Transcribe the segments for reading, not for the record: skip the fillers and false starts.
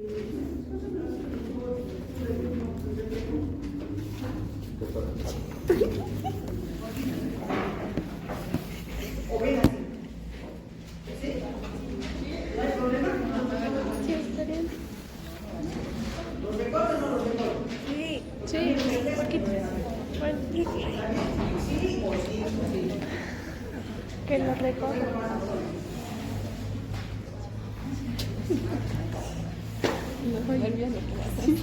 O ven así. ¿Sí? ¿No hay problema? Sí, está bien. ¿Los recortes o no los recortes? Sí, un poquito. Bueno, Sí o sí. que lo recoja. No, nervioso que va a hacer.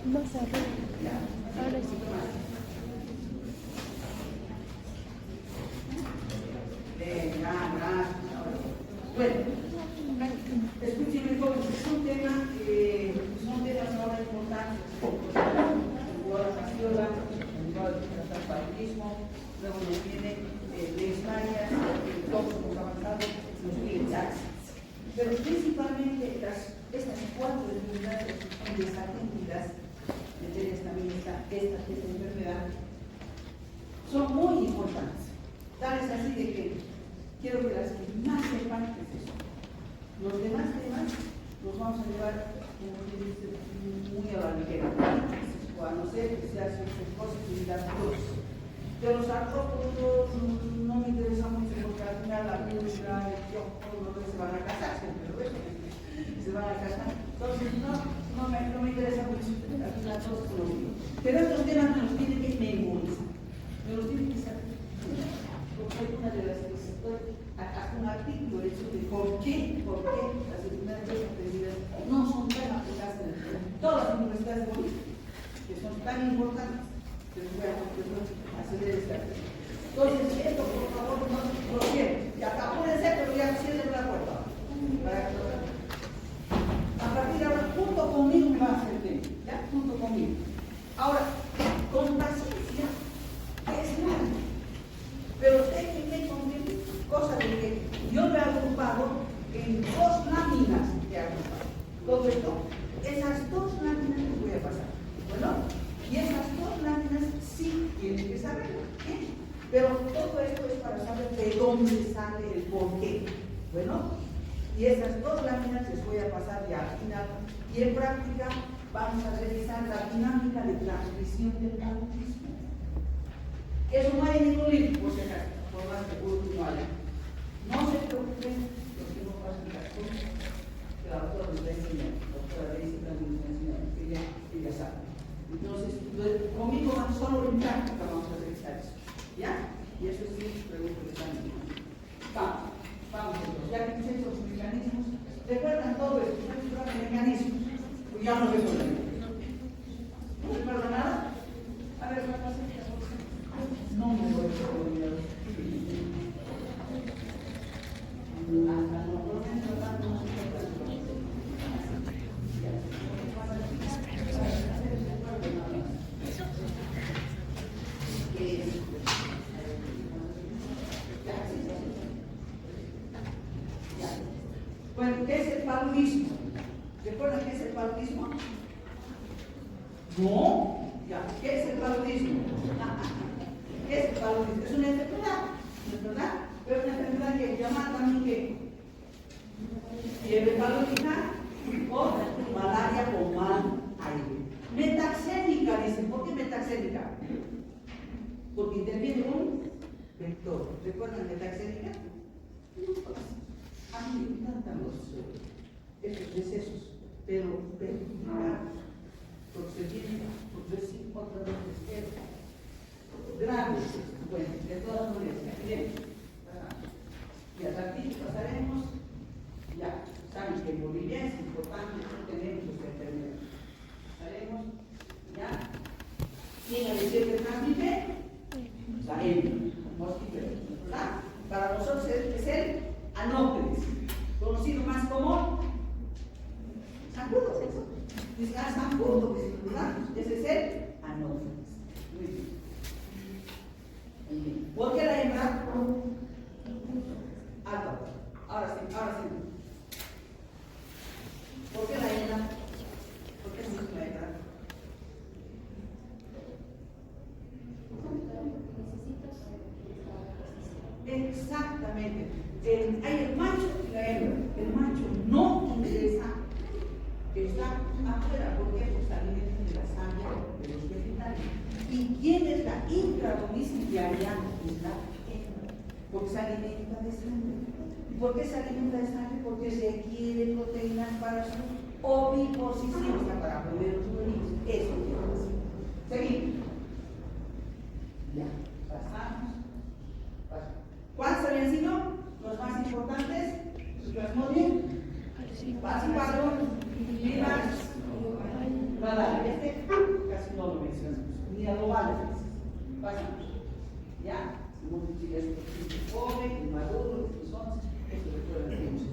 Más arriba. Ahora sí. Bueno, escúchenme, jóvenes, son temas ahora importantes. La casiola, el transparentismo, luego nos viene de España, todos hemos avanzado, nos viene Jackson. Pero principalmente estas cuatro enfermedades desatendidas, entre ellas también está esta enfermedad, son muy importantes. Tal es así de que quiero que las que más sepan es eso. Los demás temas los vamos a llevar, como se dice, muy a la ligera. O a no ser que se hacen posibilidades todos. De los artrópodos no me interesa mucho porque al final la pulga, el kiosco, no se van a casar, siempre lo ves, se van a casar. Entonces no me interesa mucho al final todos lo mismo. Pero estos temas me los tienen que memorizar, me los tienen que saber. Porque hay una de las que hasta un artículo hecho de por qué las enfermedades aprendidas no son tan aplicadas en todas las universidades de Bolivia, que son tan importantes que les voy a hacer esta. Entonces, esto por favor no lo quieren. Y acá puede ser, pero ya cierren la puerta. Para que lo vean. A partir de ahora, junto conmigo me va a hacer bien. ¿Ya? Junto conmigo. Ahora, con paciencia, es nada. Pero técnicamente conmigo, cosa de que yo me he agrupado en dos láminas que he agrupado. Todo esto, esas dos láminas les voy a pasar. Bueno, y esas dos láminas sí tienen que saberlo. Pero todo esto es para saber de dónde sale el porqué. Bueno, y esas dos láminas les voy a pasar ya al final. Y en práctica vamos a revisar la dinámica de transmisión del autismo. Eso no hay en ningún libro, por si acaso, por más que no haya. No se preocupen los que no pasan las cosas, que la autora nos va a enseñar, la autora de ese plan nos va a enseñar, que ya sabe. Entonces, conmigo solo en práctica vamos a revisar eso. ¿Ya? Y eso sí, pregunto que también. Vamos entonces. Ya que hemos hecho los mecanismos, recuerdan todo esto, no hay mecanismos. Pues ya no recuerdan. ¿No recuerdan nada? A ver, ¿qué pasa? No me voy a olvidar. Hasta normalmente tratando no se Bueno, ¿qué es el paludismo? ¿Recuerdan qué es el paludismo? No, ya, ¿qué es el paludismo? ¿Qué es el paludismo? Es una enfermedad, ¿verdad? Pero es una enfermedad que llama también que fiebre paludismal o malaria con mal aire. Metaxémica, dicen. ¿Por qué metaxémica? Porque interviene un vector. ¿Recuerdan metaxémica? A mí me encantan estos decesos, pero porque se viene, porque sí, otra vez graves. Bueno, de todas maneras, bien. Y al ratito pasaremos, ya, saben que en Bolivia es importante, no tenemos esta enfermedad. Pasaremos, ya. ¿Quién a decir que transmite? La hembra, mosquito, ¿verdad? Para nosotros es el anófeles, conocido más como zancudo. Dice, zancudo, ¿verdad? Ese es el anófeles. Muy bien. ¿Por qué la hembra? Alto. Ahora sí, ahora sí. ¿Por qué la hembra? ¿Por qué sí la hembra? Exactamente. Hay el macho y la hembra. El macho no ingresa, está afuera, porque se alimenta de la sangre de los vegetales. ¿Y quién es la intradomiciliaria? Es la hembra, porque se alimenta de sangre. ¿Y por qué se alimenta de sangre? Porque requiere proteínas para su oviposición, o sea, para poder producir. Eso quiere decir. Seguimos. Ya, pasamos. ¿Cuáles habían sido los más importantes? Plasmodium, Passipalum, Vivas, Radar. Este casi no lo mencionamos, ni a lo vale. Pasamos. Ya, se multiplica esto, joven, inmaduro, son, esto después lo hemos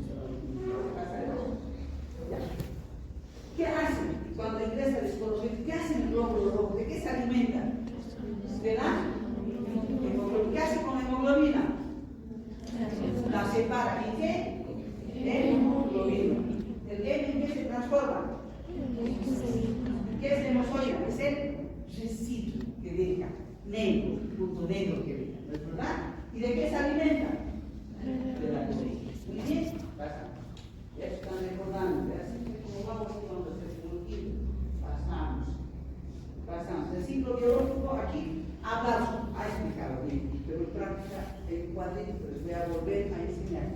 ¿qué hacen cuando ingresa el esporófito? ¿Qué hacen el glóbulo rojo? ¿De qué se alimentan? ¿De la hemoglobina? ¿Qué hace con la hemoglobina? La separa. ¿En qué? Hemoglobina. ¿El M en qué se transforma? ¿Qué es la hemoglobina? Es el residuo que deja, negro, punto negro que deja, ¿no es verdad? ¿Y de qué se alimenta? De la proteína. Muy bien, pasamos. Ya están recordando, así que como vamos cuando se multiplica, pasamos. El ciclo biológico aquí ha explicado bien, pero en práctica en cuadrito les voy a volver a enseñar.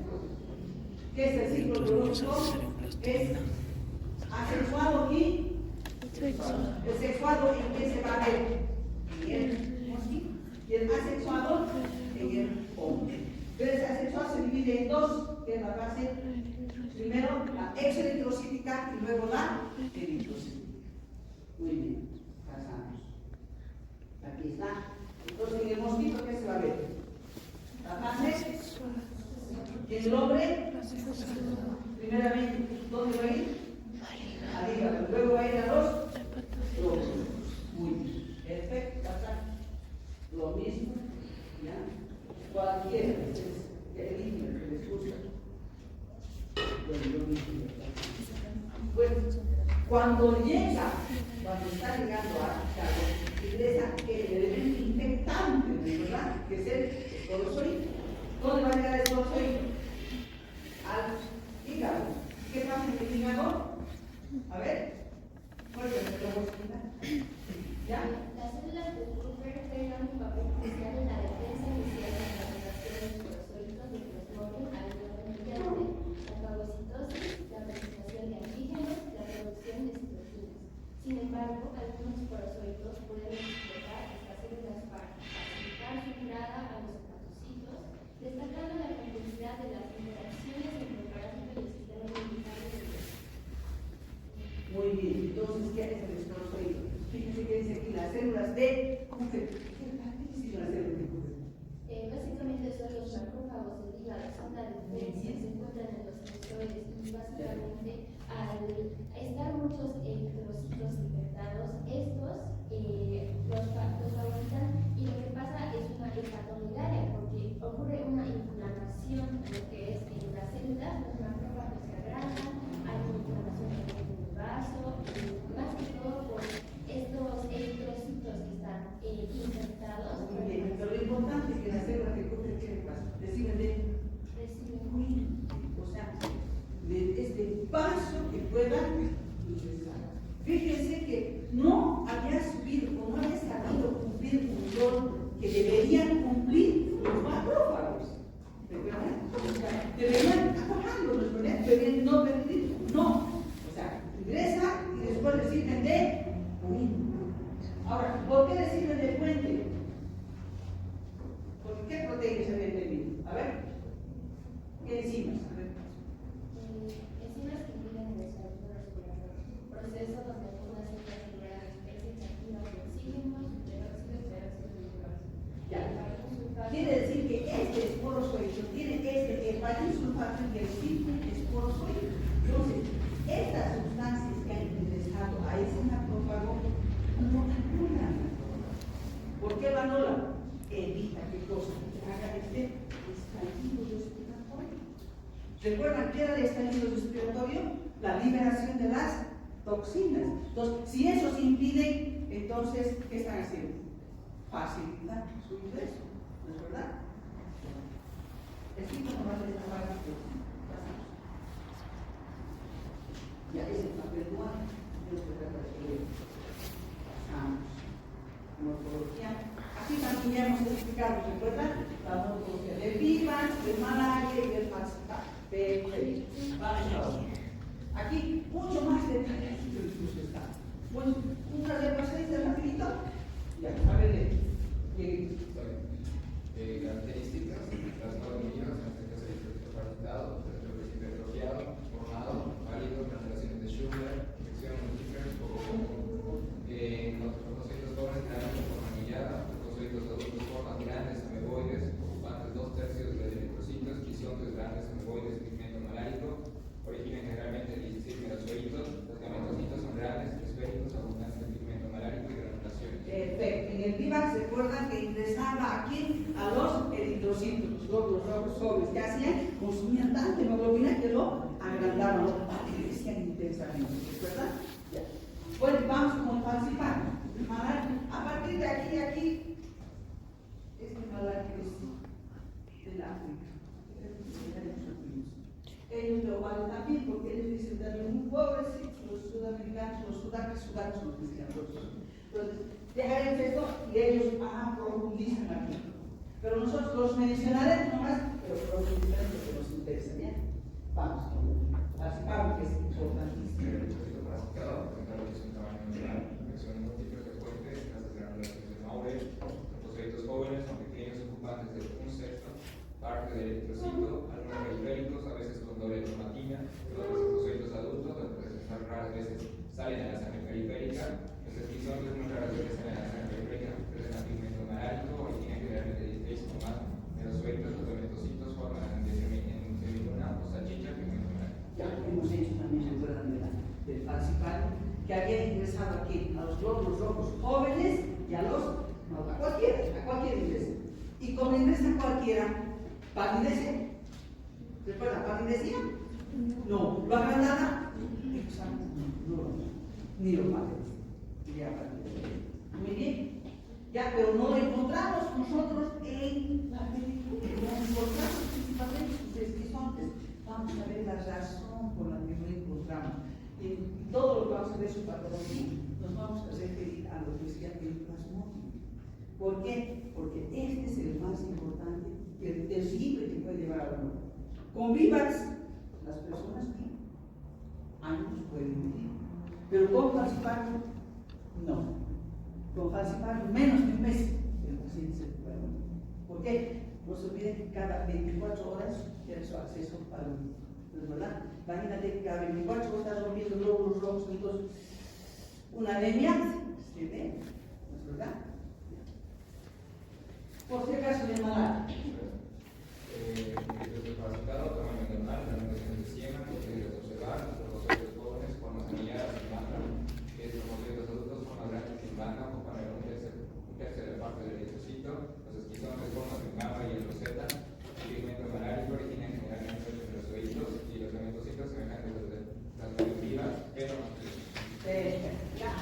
¿Qué es el ciclo biológico? Es asexuado y el sexuado en qué se va a ver en el mosquito y el asexuado en el hombre. Entonces el asexuado se divide en dos, que es la fase, primero la exeritrocítica y luego la eritrocítica. Muy bien, pasamos. Aquí está. Entonces en el mosquito, ¿qué se va a ver? La fase. Y en el hombre, primeramente, ¿dónde va a ir? Al hígado. Luego va a ir a los glóbulos. Muy bien. Perfecto. Lo mismo. ¿Ya? Cualquiera que elimine, que les gusta. Lo mismo. Bueno, cuando está llegando a Chicago, ingresa el elemento infectante, ¿verdad? Que es el esporozoide. ¿Dónde va a llegar el esporozoide? Al hígado. ¿Qué pasa en el hígado? A ver, ¿cuál es el? ¿Ya? Las células de Kupffer juegan un papel crucial en la defensa inicial de la relación de esporozoitos de plasmodium al orden mediante la fagocitosis, la presentación de antígenos, la producción de citocinas. Sin embargo, algunos esporozoitos pueden explotar estas células para facilitar su entrada a los hepatocitos, destacando la complejidad de las interacciones entre el parásito y el sistema inmunitario del cuerpo. Muy bien, entonces, ¿qué es el esporozoide? Fíjense que dice aquí las células de Kupffer. ¿Qué significan las células de Kupffer? Básicamente son los macrófagos del hígado, son la diferencia, se encuentran en los sensores y básicamente al estar muchos eritrocitos infectados, estos los fabrican y lo que pasa es una hepatomegalia porque ocurre una inflamación de lo que es en las células, los macrófagos se agrandan, hay una inflamación en el vaso, más que todo por estos eritrocitos que están infectados. Muy bien, pero lo importante es que las células de Kupffer, ¿qué les pasa? Reciben o sea, de este paso que puedan ingresar. Fíjense que no había subido o no había sabido cumplir un rol que deberían cumplir los macrófagos. ¿Recuerdan? O sea, deberían apagarlos, ¿verdad? Deberían no permitir. No. O sea, ingresa y después le sirven de comida. Ahora, ¿por qué le sirven de puente? ¿Por qué proteínas se ven de mí? A ver, ¿qué enzimas? A ver. Enzimas que implican el desarrollo respiratorio, proceso donde algunas células liberan especies activas de oxígeno, peróxido y peróxido de hidrógeno. Ya. Quiere decir que este esporozoide tiene heparinsulfato y el tipo esporozoide. Entonces, estas sustancias que han ingresado a ese macrófago no anulan. ¿Por qué lo anulan? Evita que cosa que haga este estallido respiratorio. ¿Recuerdan qué era el estallido respiratorio? La liberación de las toxinas. Entonces, si eso se impide, entonces, ¿qué están haciendo? Facilitar su ingreso, ¿no es verdad? habíamos explicado, ¿recuerdan? La morfología del vivax, del malaria y del falciparum. Perfecto. Vamos ahora. Aquí, mucho más detalles incluso está. Pues, una de las seis de rapidito. Ya, a ver, características, trastorno de niños, en este caso discapacitado, hipertrofiado, formado, válido, relaciones de Schubert, infección múltiple, leucocitos jóvenes grandes de forma anillada, leucocitos adultos formas grandes, ameboides, ocupantes 2/3 de eritrocitos, quisontes grandes, ameboides, pigmento malárico, origen generalmente 16 melanozoitos, los gametocitos son grandes, esféricos, abundantes de pigmento malárico y granulaciones. perfecto. En el vivax recuerdan que ingresaba aquí a los eritrocitos, los glóbulos rojos jóvenes, que hacían, consumían tanta hemoglobina que lo agrandaban, lo crecían intensamente, ¿recuerdan? Ya. Bueno, vamos con falciparum. A partir de aquí, este malaria es del África. Ellos lo valen también porque ellos dicen también muy pobrecitos, los sudamericanos, los sudacos nos decían todos. Entonces, dejaremos esto y ellos profundizan aquí. Pero nosotros los mencionaremos nomás, pero profundizaremos lo que nos interesa, ¿bien? Vamos, falciparum, que es importantísimo. Leucocitos jóvenes son pequeños ocupantes de 1/6 parte del eritrocito, algunos periféricos, a veces con doble cromatina, los leucocitos adultos, raras veces salen a la sangre periférica, los esquizoides muy raras veces salen a la sangre periférica, presentan pigmento malárico, origen generalmente 16 o más melanozoitos, los gametocitos forman en semiluna o salchicha pigmento malárico. Ya hemos hecho también, recuerdan, del falciparum, que había ingresado aquí a los glóbulos rojos jóvenes y a cualquiera ingresa. Y como ingresa cualquiera, ¿palidece? ¿Recuerda? ¿Palidecía? No. ¿Lo agrandaba? No. Ni lo palidece. Muy bien. Ya, pero no lo encontramos nosotros en la película. Lo encontramos principalmente sus esquizontes. Vamos a ver la razón por la que no encontramos. En todo lo que vamos a ver su patología, nos vamos a referir a lo que decía el plasmódico. ¿Por qué? Porque este es el más importante, el terrible que puede llevar a uno. Con vivax, las personas viven, años pueden vivir, pero con falciparum, no. Con falciparum, menos de un mes, el paciente se puede morir. ¿Por qué? No se olviden que cada 24 horas tiene su acceso al mundo. ¿Verdad? Imagínate que cada 24 horas estás rompiendo glóbulos rojos, entonces una anemia, ¿se ve? ¿No es verdad? Por si acaso de malaria. Discapacitado, tamaño normal, ramificaciones de siema, posibilidades de observar, leucocitos jóvenes, formas anilladas, sin banda, leucocitos adultos, formas grandes sin banda, ocupan un tercio de la parte del eritrocito, los esquizontes, formas en gama y en roseta, pigmento malárico, originan generalmente los melanozoitos y los gametocitos semejantes a las vivas, pero más Ya.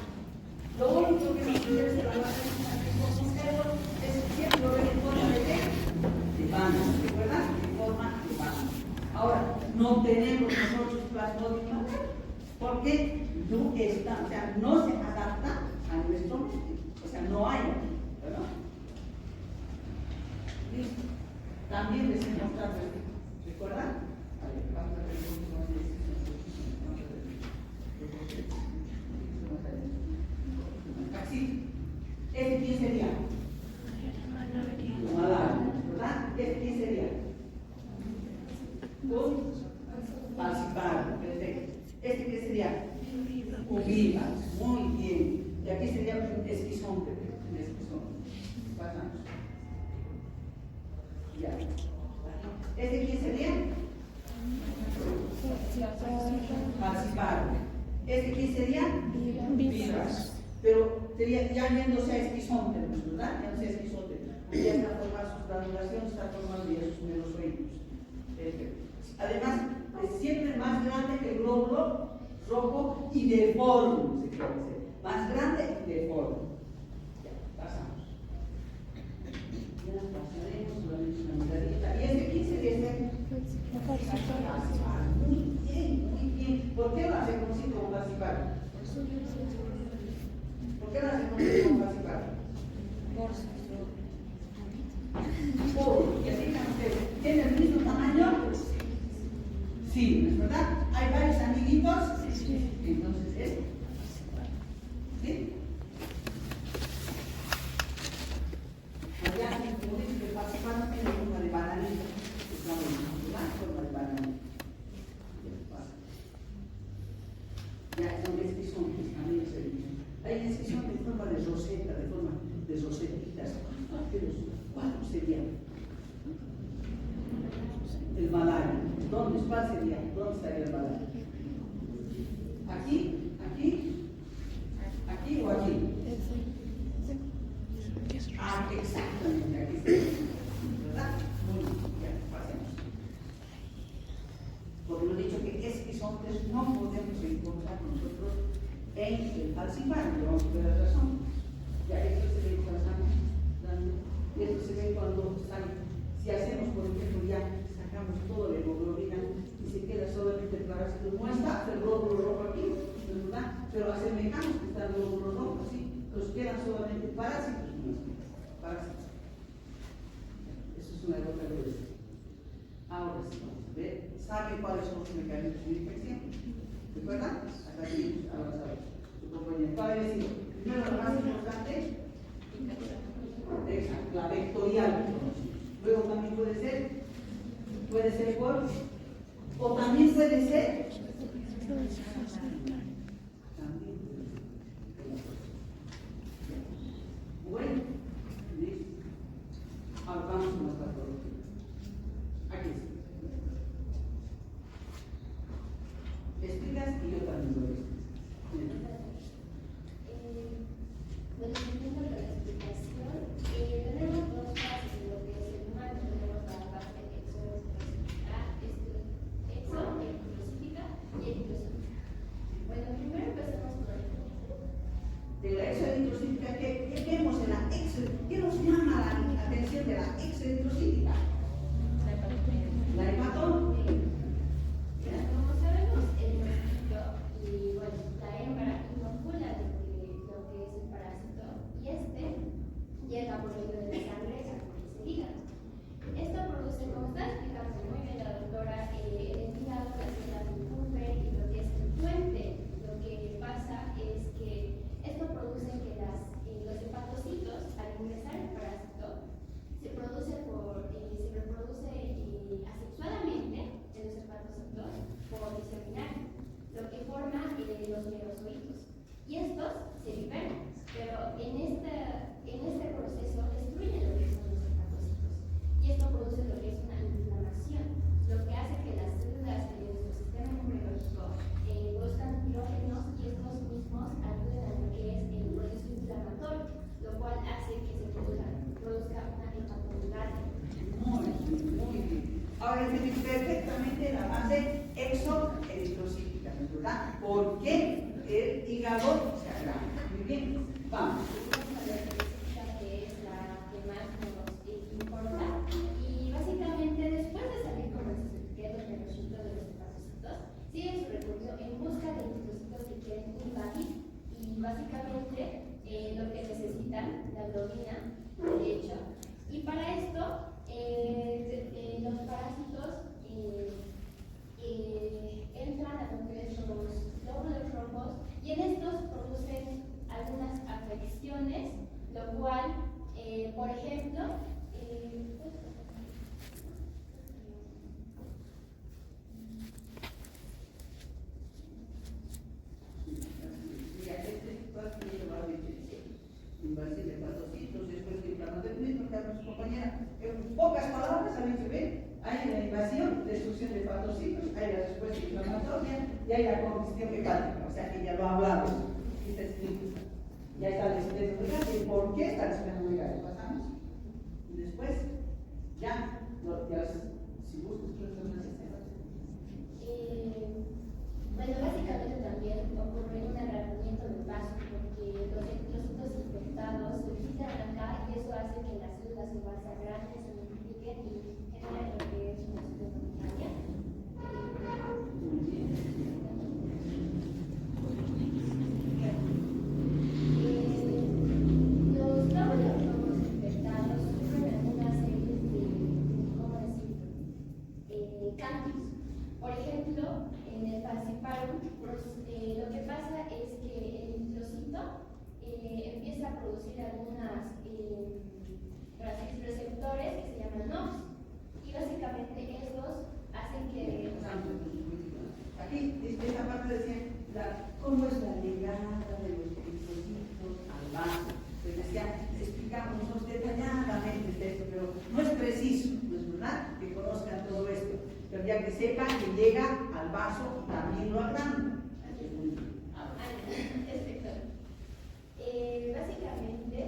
Lo único que nos interesa de la base es siempre lo ven en forma de banda, ¿verdad? En forma de banda. Ahora, no tenemos nosotros plasmódium, porque no está, o sea, no se adapta a nuestro medio, o sea, no hay, ¿verdad? Listo. También les he mostrado, ¿recuerdan? A ver, vamos a ver un poquito más de esto. Así. ¿Este quién sería? Malaria, ¿verdad? ¿Este quién sería? Falciparum, perfecto. ¿Este qué sería? Vivax, muy bien. Y aquí sería un esquizonte. Pasamos. Ya. ¿Este quién sería? Falciparum. ¿Este quién sería? Vivax. Pero sería ya yéndose a esquizonte, ¿verdad? Ya no sea esquizonte. Ya está formando sus granulaciones, está formando ya sus melanozoitos. Además, es siempre más grande que el glóbulo rojo y deforme, se quiere decir. Más grande y deforme. Ya, pasamos. Ya pasaremos solamente una miradita. ¿Y ese 15 de ese? Muy bien. ¿Por qué no hace conocido como falciparum? ¿Por qué no hace conocido como falciparum? Sí, ¿es verdad? Hay varios amiguitos. Sí. Entonces, ¿esto? ¿Sí? Allá, como dice que participan en forma de bananita. Estamos en forma de bananita. Ya, son descripciones, amigos. Hay descripción de forma de roseta, de forma de rosetitas. Pero, ¿cuál sería? El malayo. ¿Cuál sería? ¿Dónde estaría el malayo? ¿Aquí? ¿Aquí? ¿Aquí o aquí? Ah, exactamente, aquí está. ¿Verdad? Muy bien, ya, pasemos. Porque lo he dicho que esquizontes no podemos encontrar nosotros en el falcipario, vamos a ver la razón. Ya esto se ve cuando estamos dando, y esto se ve cuando sale. Si hacemos, por ejemplo, ya sacamos toda la hemoglobina y se queda solamente el parásito, no está el glóbulo rojo aquí, ¿verdad? Pero asemejamos que está el glóbulo rojo así, nos quedan solamente parásitos. Parásitos. Eso es una gota gruesa. Ahora sí, vamos a ver. ¿Sabe cuáles son los mecanismos de infección? ¿Recuerdan? Hasta aquí avanzado. Su compañero. ¿Cuál es decir? Primero, lo más importante, la vectorial. Luego también puede ser por, o también puede ser, bueno, listo. Ahora vamos con las patologías. Aquí está. Explicas y yo también lo explico. Bueno, siguiendo con la explicación, tenemos dos fases de lo que es el humano. Tenemos la fase exointrocítica y ectocítica. Bueno, primero empecemos por el De la exointrocítica, ¿qué vemos en la ¿qué nos llama la atención de la exointrocítica? La hepatomegalia. Como sabemos, el mosquito y bueno, la hembra inocula lo que es el parásito y este llega por medio de la sangre a lo que es el hígado. Esto produce, como está explicando muy bien la doctora, el hígado, las células del Kupffer y lo que es el puente. Lo que pasa es que esto produce que los hepatocitos, al ingresar el parásito, se reproduce asexuadamente en los hepatocitos por diseminar, lo que forma los merozoitos. Y estos se liberan, pero en este proceso destruyen lo que son los hepatocitos. Y esto produce lo que es una inflamación, lo que hace que las células de nuestro sistema inmunológico produzcan pirógenos y estos mismos ayuden a lo que es el proceso inflamatorio, lo cual hace que se produzca una hepatomegalia. Muy bien. Ahora entendí perfectamente la fase exoeritrocítica, ¿verdad? ¿Por qué el hígado se agrava? Muy bien, vamos. Que es la que más nos importa. Y básicamente, después de salir con los etiquetos de los resultados de los hepatocitos, siguen su recorrido en busca de linfocitos que quieren invadir. Y básicamente, lo que necesitan, la globina, de hecho. Y para esto, los parásitos entran a lo que es los glóbulos rojos y en estos producen algunas afecciones, lo cual, por ejemplo, Invasión de hepatocitos, después de inflamación, porque a su compañera, en pocas palabras, a mí se ve, hay la invasión, destrucción de hepatocitos, hay la respuesta inflamatoria y hay la congestión hepática, o sea que ya lo hablamos. Ya está el esqueleto de por qué está el esqueleto. Pasamos. Y después, ya si gustas, bueno, básicamente también ocurre un agrandamiento del vaso porque los eritrocitos infectados se visitan acá y eso hace que las células igual se agranden, se multipliquen y generen lo que es una citomegalia. Los glóbulos rojos infectados sufren algunas series de, ¿cómo decirlo? lo que pasa es que el nitrocito empieza a producir algunas receptores que se llaman NOx, y básicamente estos hacen que... Aquí, esta parte decía, ¿cómo es la llegada de los eritrocitos al vaso? Les decía, explicamos detalladamente esto, pero no es preciso, no es verdad que conozcan todo esto, pero ya que sepan que llega al vaso, también lo agranda. Perfecto. Básicamente,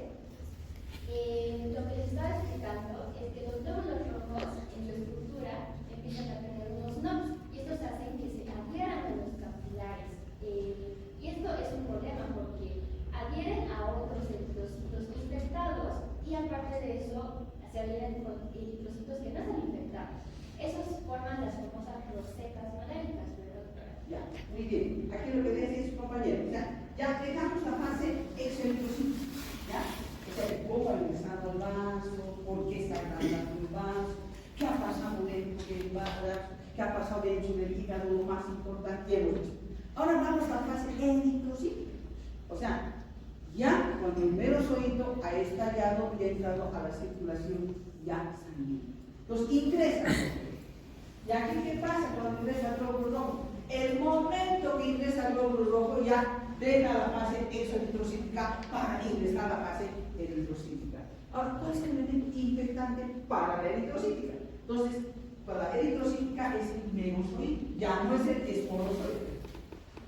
lo que les estaba explicando es que los glóbulos rojos en su estructura empiezan a tener unos NOx, y estos hacen que se adhieran a los capilares. Y esto es un problema porque adhieren a otros eritrocitos infectados, y aparte de eso se adhieren con eritrocitos que no están infectados. Esos forman las famosas rosetas maléficas, ¿verdad, doctora? Ya, muy bien. Aquí lo que decía su compañero, ya dejamos la fase exoeritrocito, ¿ya? O sea, cómo ha ingresado al vaso, por qué está agrandando el vaso, qué ha pasado dentro del vaso, qué ha pasado dentro del hígado, lo más importante que hemos visto. Ahora vamos a la fase eritrocito. O sea, ya cuando el merozoito ha estallado y ha entrado a la circulación ya sanguínea. Entonces ingresa. ¿Y aquí qué pasa cuando ingresa el glóbulo rojo? El momento que ingresa el glóbulo rojo ya deja la fase exoeritrocítica para ingresar a la fase eritrocítica. Ahora, ¿cuál es el elemento infectante para la eritrocítica? Entonces, para la eritrocítica es el merozoito, ya no es el esporozoito.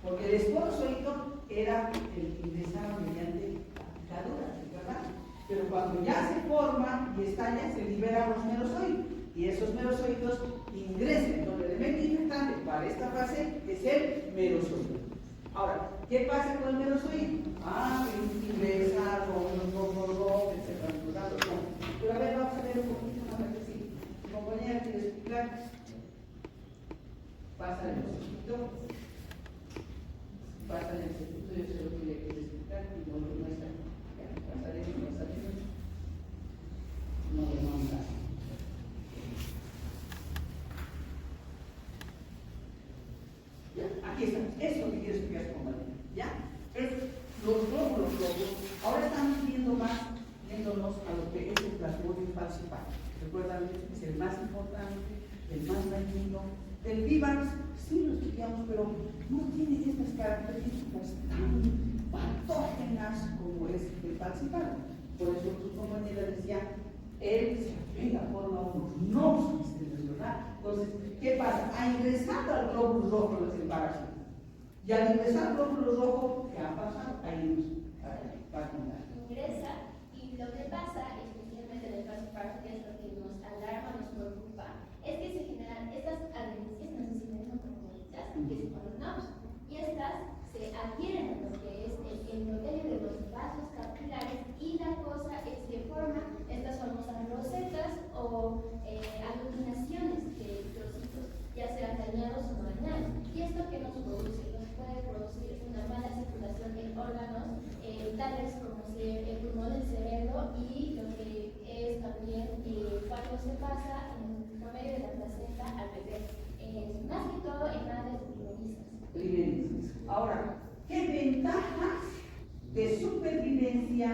Porque el esporozoito era el que ingresaba mediante la picadura, ¿verdad? Pero cuando ya se forma y estalla, se liberan los merozoitos. Y esos merozoitos ingresan. Entonces, el elemento infectante para esta fase es el merozoito. Ahora, ¿qué pasa con el merozoito? Ingresa, etc. Pero a ver, vamos a ver un poquito más aquí. Sí. Mi compañera quiere explicar. Pasa el merozoito. Pasa el instituto, yo sé lo que le quiero explicar y no lo muestra. Ya, pasaré. No le manda. Ya, aquí está. Es lo que quiero explicar su compañero. ¿Ya? Es los glóbulos rojos. Ahora estamos viéndonos a lo que es el plasmodium falciparum. Recuerdan, es el más importante, el más dañino. El vivax sí lo estudiamos, pero no tiene estas características tan patógenas como es el falciparum. Por eso tus compañeras decían, él se apega por unos no sistemas, ¿verdad? Entonces, ¿qué pasa? Ha ingresado al glóbulo rojo los embarazos. Y al ingresar al glóbulo rojo, ¿qué ha pasado? Ahí va a contar. Ingresa, y lo que pasa, especialmente en el falciparum, que es lo que nos alarma, nos preocupa, es que se generan estas adherencias, no sé si ven como bolitas, que se ponen NOx, y estas se adhieren a lo que es el endotelio de los vasos capilares, y la cosa es que forman estas famosas rosetas o aglutinaciones de trocitos, ya sean dañados o no dañados. ¿Y esto qué nos produce? Nos puede producir una mala circulación en órganos, tales como el pulmón del cerebro, y lo que es también cuando se pasa por medio de la placenta al bebé, más que todo en madres primerizas. Ahora, ¿qué ventajas de supervivencia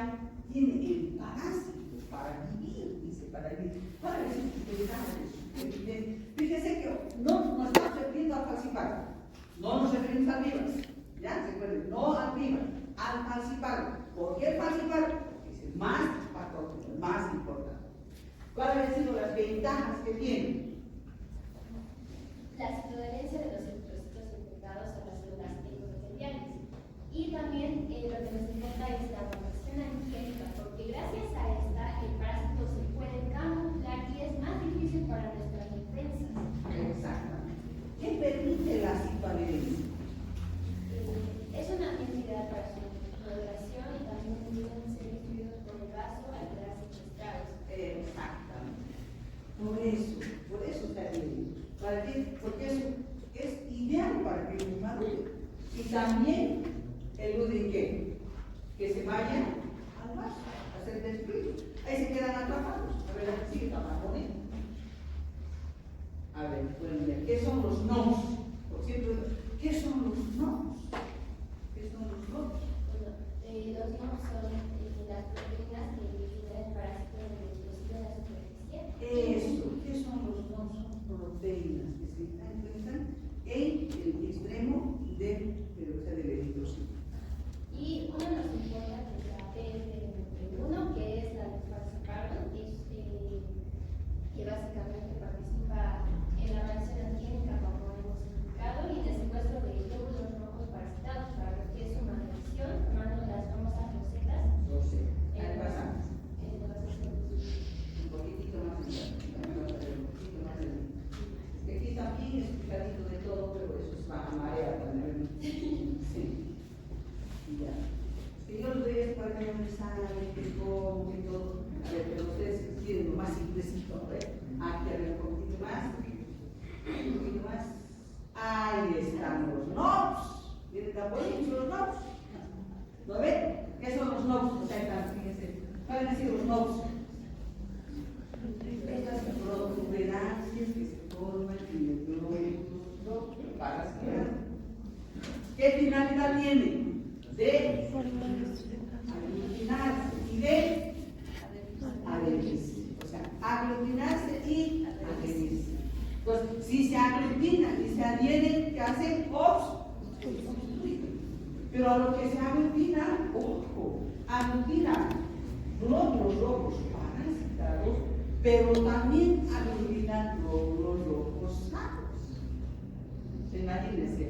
tiene el parásito para vivir? Dice, para vivir. ¿Cuál es su ventaja de supervivencia? Fíjese que no nos estamos refiriendo al falciparum, no nos referimos al vivax, ¿ya? ¿Se acuerdan? No al vivax, al falciparum. ¿Por qué el falciparum? Porque es el más patógeno, el más importante. ¿Cuáles han sido las ventajas que tiene? La pseudodherencia de los eritrocitos infectados a las células endoteliales. Y también lo que nos importa es la protección antigénica, porque gracias a esta el parásito se puede camuflar y es más difícil para nuestras defensas. Exactamente. ¿Qué permite la citoadherencia? Es una entidad para su moderación, y también pueden ser influidos por el vaso al quedarse secuestrados. Exactamente. Por eso está bien. ¿Para qué? Porque es ideal para que el madure. Y también elude que se vayan al vaso, a ser destruidos. Ahí se quedan atrapados. A ver, aquí sigue trabajando. A ver, pueden ver. ¿Qué son los NOx? Por cierto, ¿qué son los NOx? que como, que todo. A ver, pero ustedes quieren lo más simplecito, ¿no? Aquí arriba un poquito más. Un poquito más. Ahí están los knobs. Miren tan bonitos los knobs. ¿Lo ven? ¿Qué son los knobs? O sea, están, fíjense. ¿Cuáles han sido los knobs? Estas protuberancias que se forman en el globo para girar. ¿Qué finalidad tiene? De aglutinarse y de adherirse. O sea, aglutinarse y adherirse. Entonces, si se aglutinan y se adhieren, ¿qué hacen? Pero a lo que se aglutina, ojo, aglutina glóbulos rojos parasitados, pero también aglutinan glóbulos rojos sanos. Imagínense,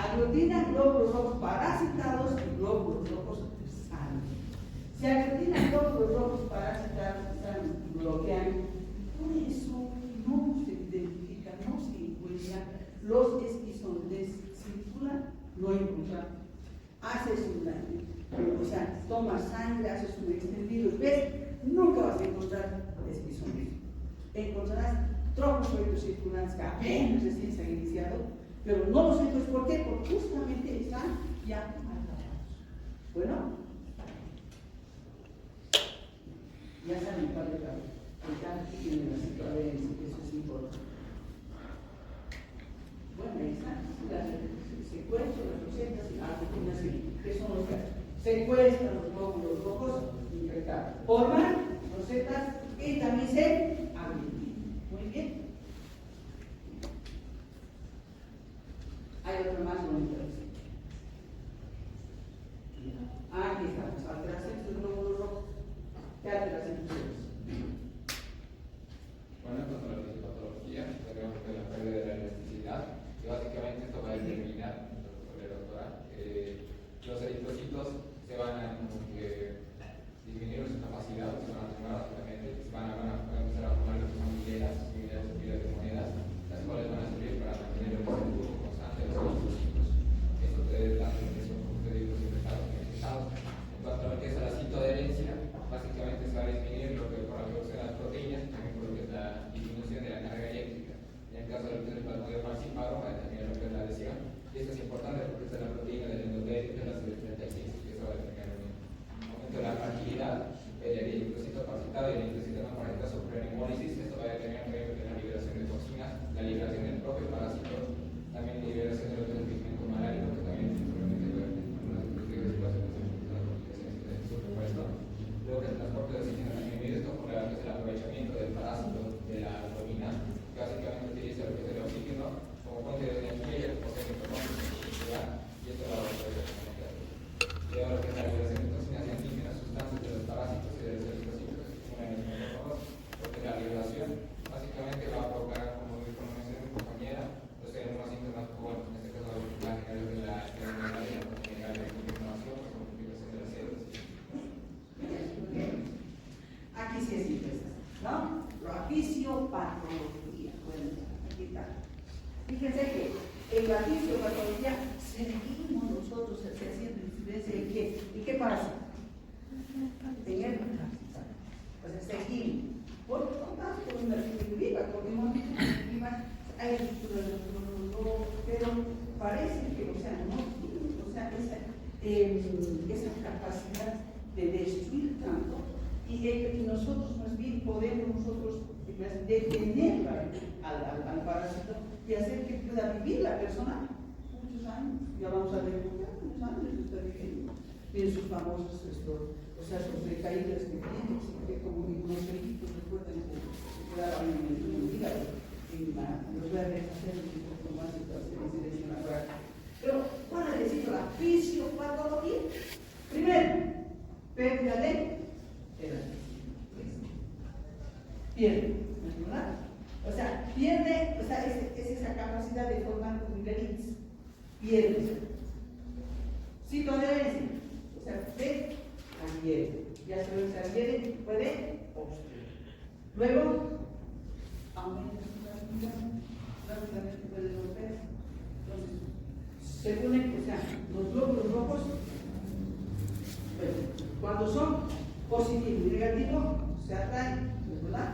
aglutinan glóbulos rojos parasitados y glóbulos rojos sanos. Si aglutinan glóbulos rojos parasitados y sanos, bloquean. Por eso no se identifican, no se encuentran los esquizoides, circulan, no encuentran. Haces o sea, tomas sangre, haces un extendido, ves, nunca vas a encontrar esquizoides. Encontrarás trombocitos circulantes que apenas recién se han iniciado, pero no los encuentras. ¿Por qué? Porque justamente están ya atrapados. Bueno, ya saben cuál es la aquí tiene la situación, eso es importante. Bueno, ahí están las secuestros, las rosetas y aglutinación, que son los que secuestran los glóbulos rojos infectados. Forman rosetas y también se aglutinan. Muy bien. Hay otra más bonita. Aquí estamos, alteraciones del glóbulo rojo. ¿Qué alteraciones tenemos? Bueno, en cuanto a la fisiopatología, tenemos que la pérdida de la elasticidad, que básicamente esto va a determinar, doctora, los eritrocitos se van a disminuir su capacidad, se van a atenuar rápidamente, van a empezar a formar lo que son hileras o pilas de monedas, las cuales van a servir para mantener el flujo constante de los eritrocitos. Esto te da la impresión de eritrocitos infectados. En cuanto a lo que es la citoadherencia, básicamente se va a disminuir lo que por la producción de las proteínas, también por lo que es la disminución de la carga eléctrica. En el caso del plasma de falciparum, va a determinar lo que es la adhesión. Y esto es importante porque esta es la proteína del endotelio, que es la CD36, y eso va a determinar el aumento de la fragilidad, el eritrocito parasitado y el eritrocito no parasitado sufren hemólisis. Esto va a determinar obviamente la liberación de toxinas, la liberación del propio parásito, también la liberación de lo que es el pigmento malárico, que también probablemente va a haber algunas situaciones de complicaciones de su repuesto. Luego que el transporte de oxígeno también mide esto por el aprovechamiento del parásito de la albumina, que básicamente utiliza lo que es el oxígeno como fuente de energía y el proceso de electricidad, y esto va a aprovechar también. Luego lo que es la liberación de toxinas y antígenas, sustancias de los parásitos y de los eritrocitos, una de las mejores, porque la liberación básicamente va a provocar, como mencioné mi compañera, los síntomas, bueno, en este caso la general de la enfermedad general de la inflamación, la complicación de las células. Aquí sí es simple, ¿no? La fisiopatología. Bueno, aquí está. Fíjense que en la fisiopatología seguimos nosotros haciendo incidencia en qué. ¿Y qué pasa? En el parásito. Pues seguimos. Por lo tanto, con una viva, porque no hay estructura de los pero parece que, o sea, no tiene, o sea, esa capacidad de destruir tanto y nosotros más bien podemos detener al parásito y hacer que pueda vivir la persona muchos años. Ya vamos a ver muchos años está viviendo. Tiene sus famosos, o sea, sus recaídas que tiene, que como unos peritos recuerdan que se quedaban en el hígado. Los voy a hacer un poco más de incidencia natural. Pero, ¿cuál es decir la fisiopatología? Primero, pérdida de elasticidad. Pierde, ¿verdad? O sea, pierde, o sea, es esa capacidad de formar fibrillitis. Pierde. Citoadherencia. O sea, se adhiere. Ya se adhiere, puede obstruir. Luego, aumenta su fragilidad, rápidamente puede romper. Entonces, se unen, o sea, los glóbulos rojos, bueno, cuando son positivo y negativo se atraen, ¿verdad?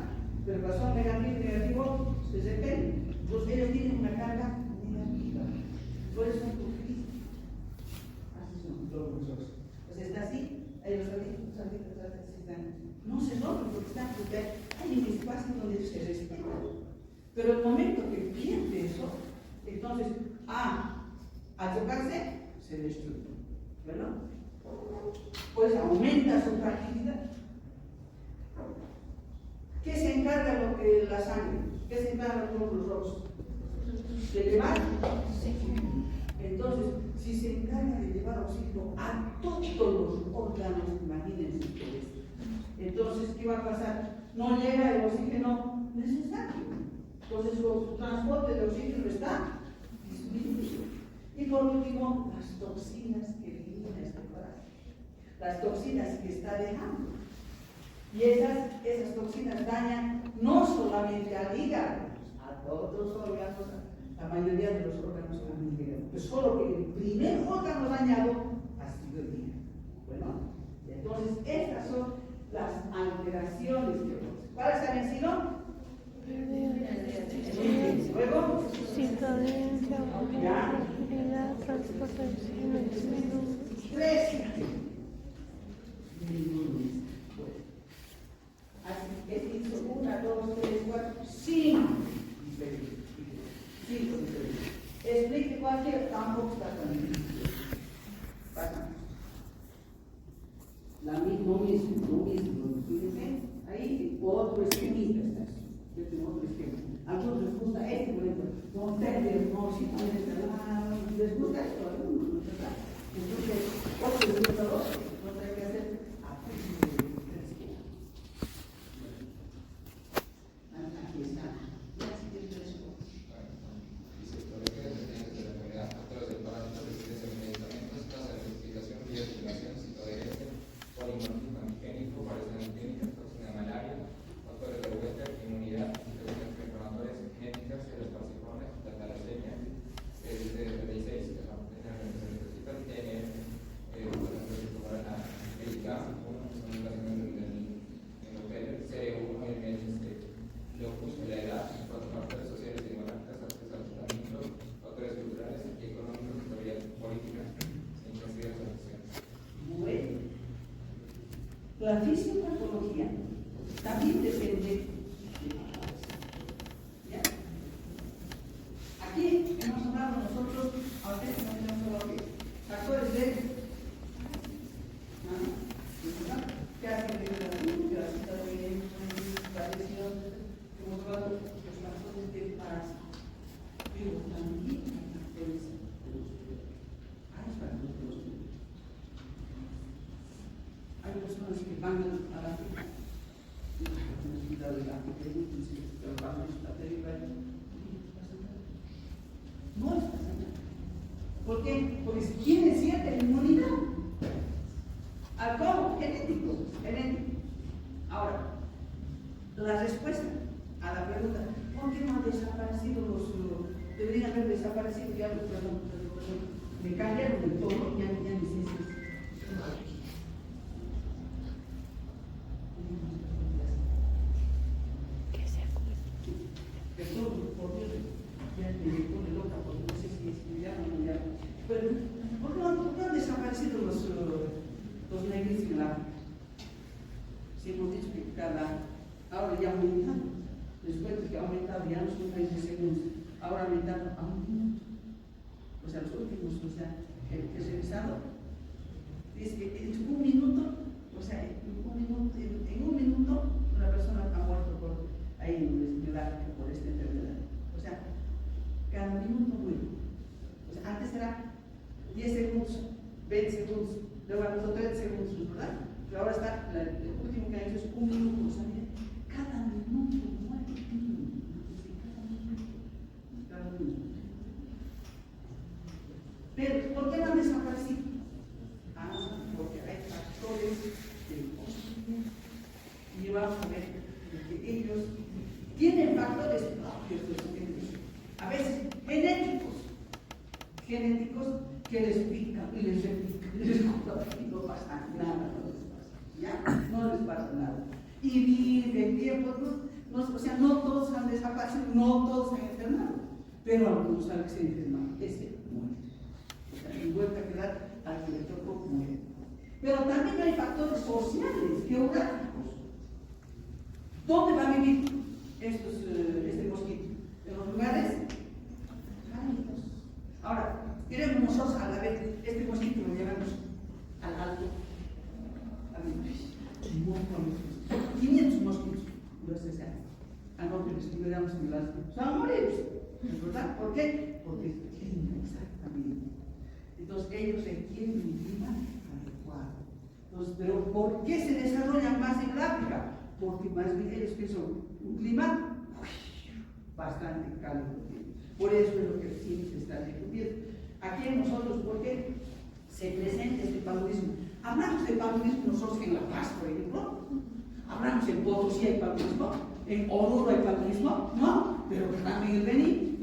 Pero cuando son negativo y negativo se repelen. Entonces ellos tienen una carga negativa. Por eso son conflictos. Así son los profesores. Pues está así, ellos no se rompen porque están, porque hay un espacio donde se respeta. Pero el momento que pierde eso, entonces, al chocarse, se destruye. ¿Verdad? Pues aumenta su fragilidad. ¿Qué se encarga la sangre? ¿Qué se encarga los glóbulos rojos? ¿De llevar? Entonces, si se encarga de llevar oxígeno a todos los órganos, imagínense ustedes. Entonces, ¿qué va a pasar? No llega el oxígeno necesario. Entonces, su transporte de oxígeno está disminuido. Y por último, las toxinas que eliminan este corazón. Las toxinas que está dejando. Y esas toxinas dañan no solamente al hígado, a todos los órganos, la mayoría de los órganos también llegan. Pues solo que el primer órgano dañado ha sido el hígado. Bueno, entonces estas son las alteraciones que ¿cuáles han vencido? Luego, sintodencia, movilidad, transportación, tres. Así que hizo 1, 2, 3, 4, 5. Explique cualquier tampoco está también. Pasa. Lo mismo. Fíjense, ahí otro esquemita está. Yo tengo otro esquema. A algunos les gusta por ejemplo. No ustedes, no, si no les gusta esto, algunos, ¿verdad? Entonces, otros les gusta otro. Entonces hay que hacer aquí está. La fisiopatología también depende. ¿Ya? Aquí hemos hablado nosotros, ahora hemos hablado de factores de que hacen de la cita de tradición, hemos hablado de los factores de parásito, pero también hay factores de hay personas que van a la fila y tienen cuidado de la no les pasa nada. ¿Por qué? Porque tienen cierta inmunidad. ¿A cómo? Genético. Ahora, la respuesta a la pregunta, ¿por qué no han desaparecido deberían haber desaparecido ya los, perdón, me cambiaron de todo, ya ni sé. Pero, ¿por qué no han desaparecido los negros en el África? Si hemos dicho que ahora ya aumentando, después de que ha aumentado ya no son 30 segundos, ahora aumentando a 1 minuto. O sea, los últimos, el que se revisado, dice que en 1 minuto, o sea, en un minuto una persona ha muerto ahí en el África por esta enfermedad. O sea, cada minuto muere. O sea, antes era 10 segundos, 20 segundos, luego a los 30 segundos, ¿verdad? Pero ahora está, el último que ha hecho es 1 minuto. O sea, cada minuto muere. Cada minuto. Pero, ¿por qué no han desaparecido? Porque hay factores del cocimiento. Y vamos a ver que ellos tienen factores propios de su gente. A veces genéticos que les pican y les repican, y les no pasa nada, no les pasa. ¿Ya? No les y viven tiempo, o sea, no todos han desaparecido, no todos han enfermado, pero algunos han se enfermado, ese muere. O sea, y vuelve a quedar al que le tocó muere. Pero también hay factores sociales, geográficos. ¿Dónde va a vivir este mosquito? En los lugares cálidos. Ahora, queremos nosotros a la vez, este mosquito lo llevamos al alto. A ver, 500 mosquitos, no es ese año. Anoche les estudiamos en el alto. Se van a morir, ¿verdad? ¿Por qué? Porque es clima, exactamente. Entonces, ellos requieren un clima adecuado. Entonces, pero ¿por qué se desarrollan más en el África? Porque más bien ellos que son un clima bastante cálido. Por eso es lo que siempre está discutiendo. Aquí en nosotros, ¿por qué se presenta este paludismo? Hablamos de paludismo nosotros en La Paz, por ejemplo. Hablamos en Potosí hay paludismo, en Oruro hay paludismo, ¿no? Pero también en Beni.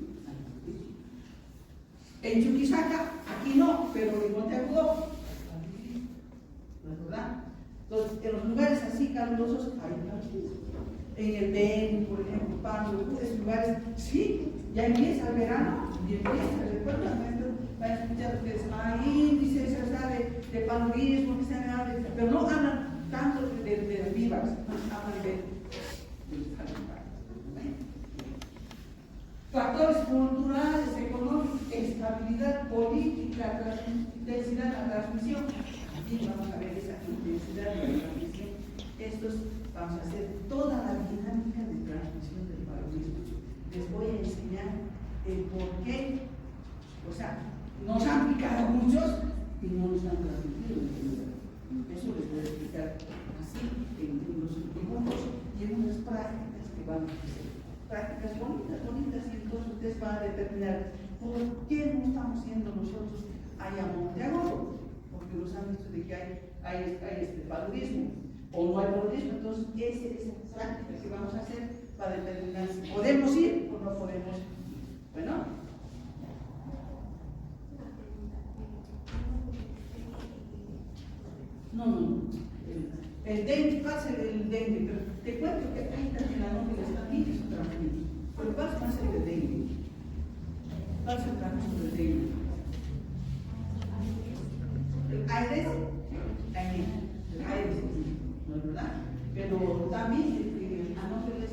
En Chuquisaca, aquí no, pero en Monteagudo, ¿verdad? Entonces, en los lugares así calurosos hay paludismo. En el Beni, por ejemplo, Pablo, esos lugares, sí, ya empieza el verano, y empieza, recuerdan, maestro, van a escuchar ustedes, hay índices, ¿verdad? De paludismo, que se habla, pero no hablan tanto de vivas, hablan de factores culturales, económicos, estabilidad política, intensidad de la transmisión. Aquí vamos a ver esa intensidad de la transmisión. Vamos a hacer toda la dinámica de transmisión del paludismo. Les voy a enseñar el por qué. O sea, nos han picado muchos y no nos han transmitido la enfermedad. Eso les voy a explicar así en los dibujos y en unas prácticas que vamos a hacer. Prácticas bonitas, y entonces ustedes van a determinar por qué no estamos yendo nosotros allá a Monteagudo, porque nos han visto de que hay este paludismo, o no hay paludismo. Entonces esa práctica que vamos a hacer para determinar si podemos ir o no podemos ir. Bueno. No. El dengue, pasa el dengue, pero te cuento que hay también la novela está bien, es un transmisión. Pero pasa el dengue. Pasa el transmisión del dengue. El Aedes, el Aedes, ¿no es verdad? Pero también anófeles,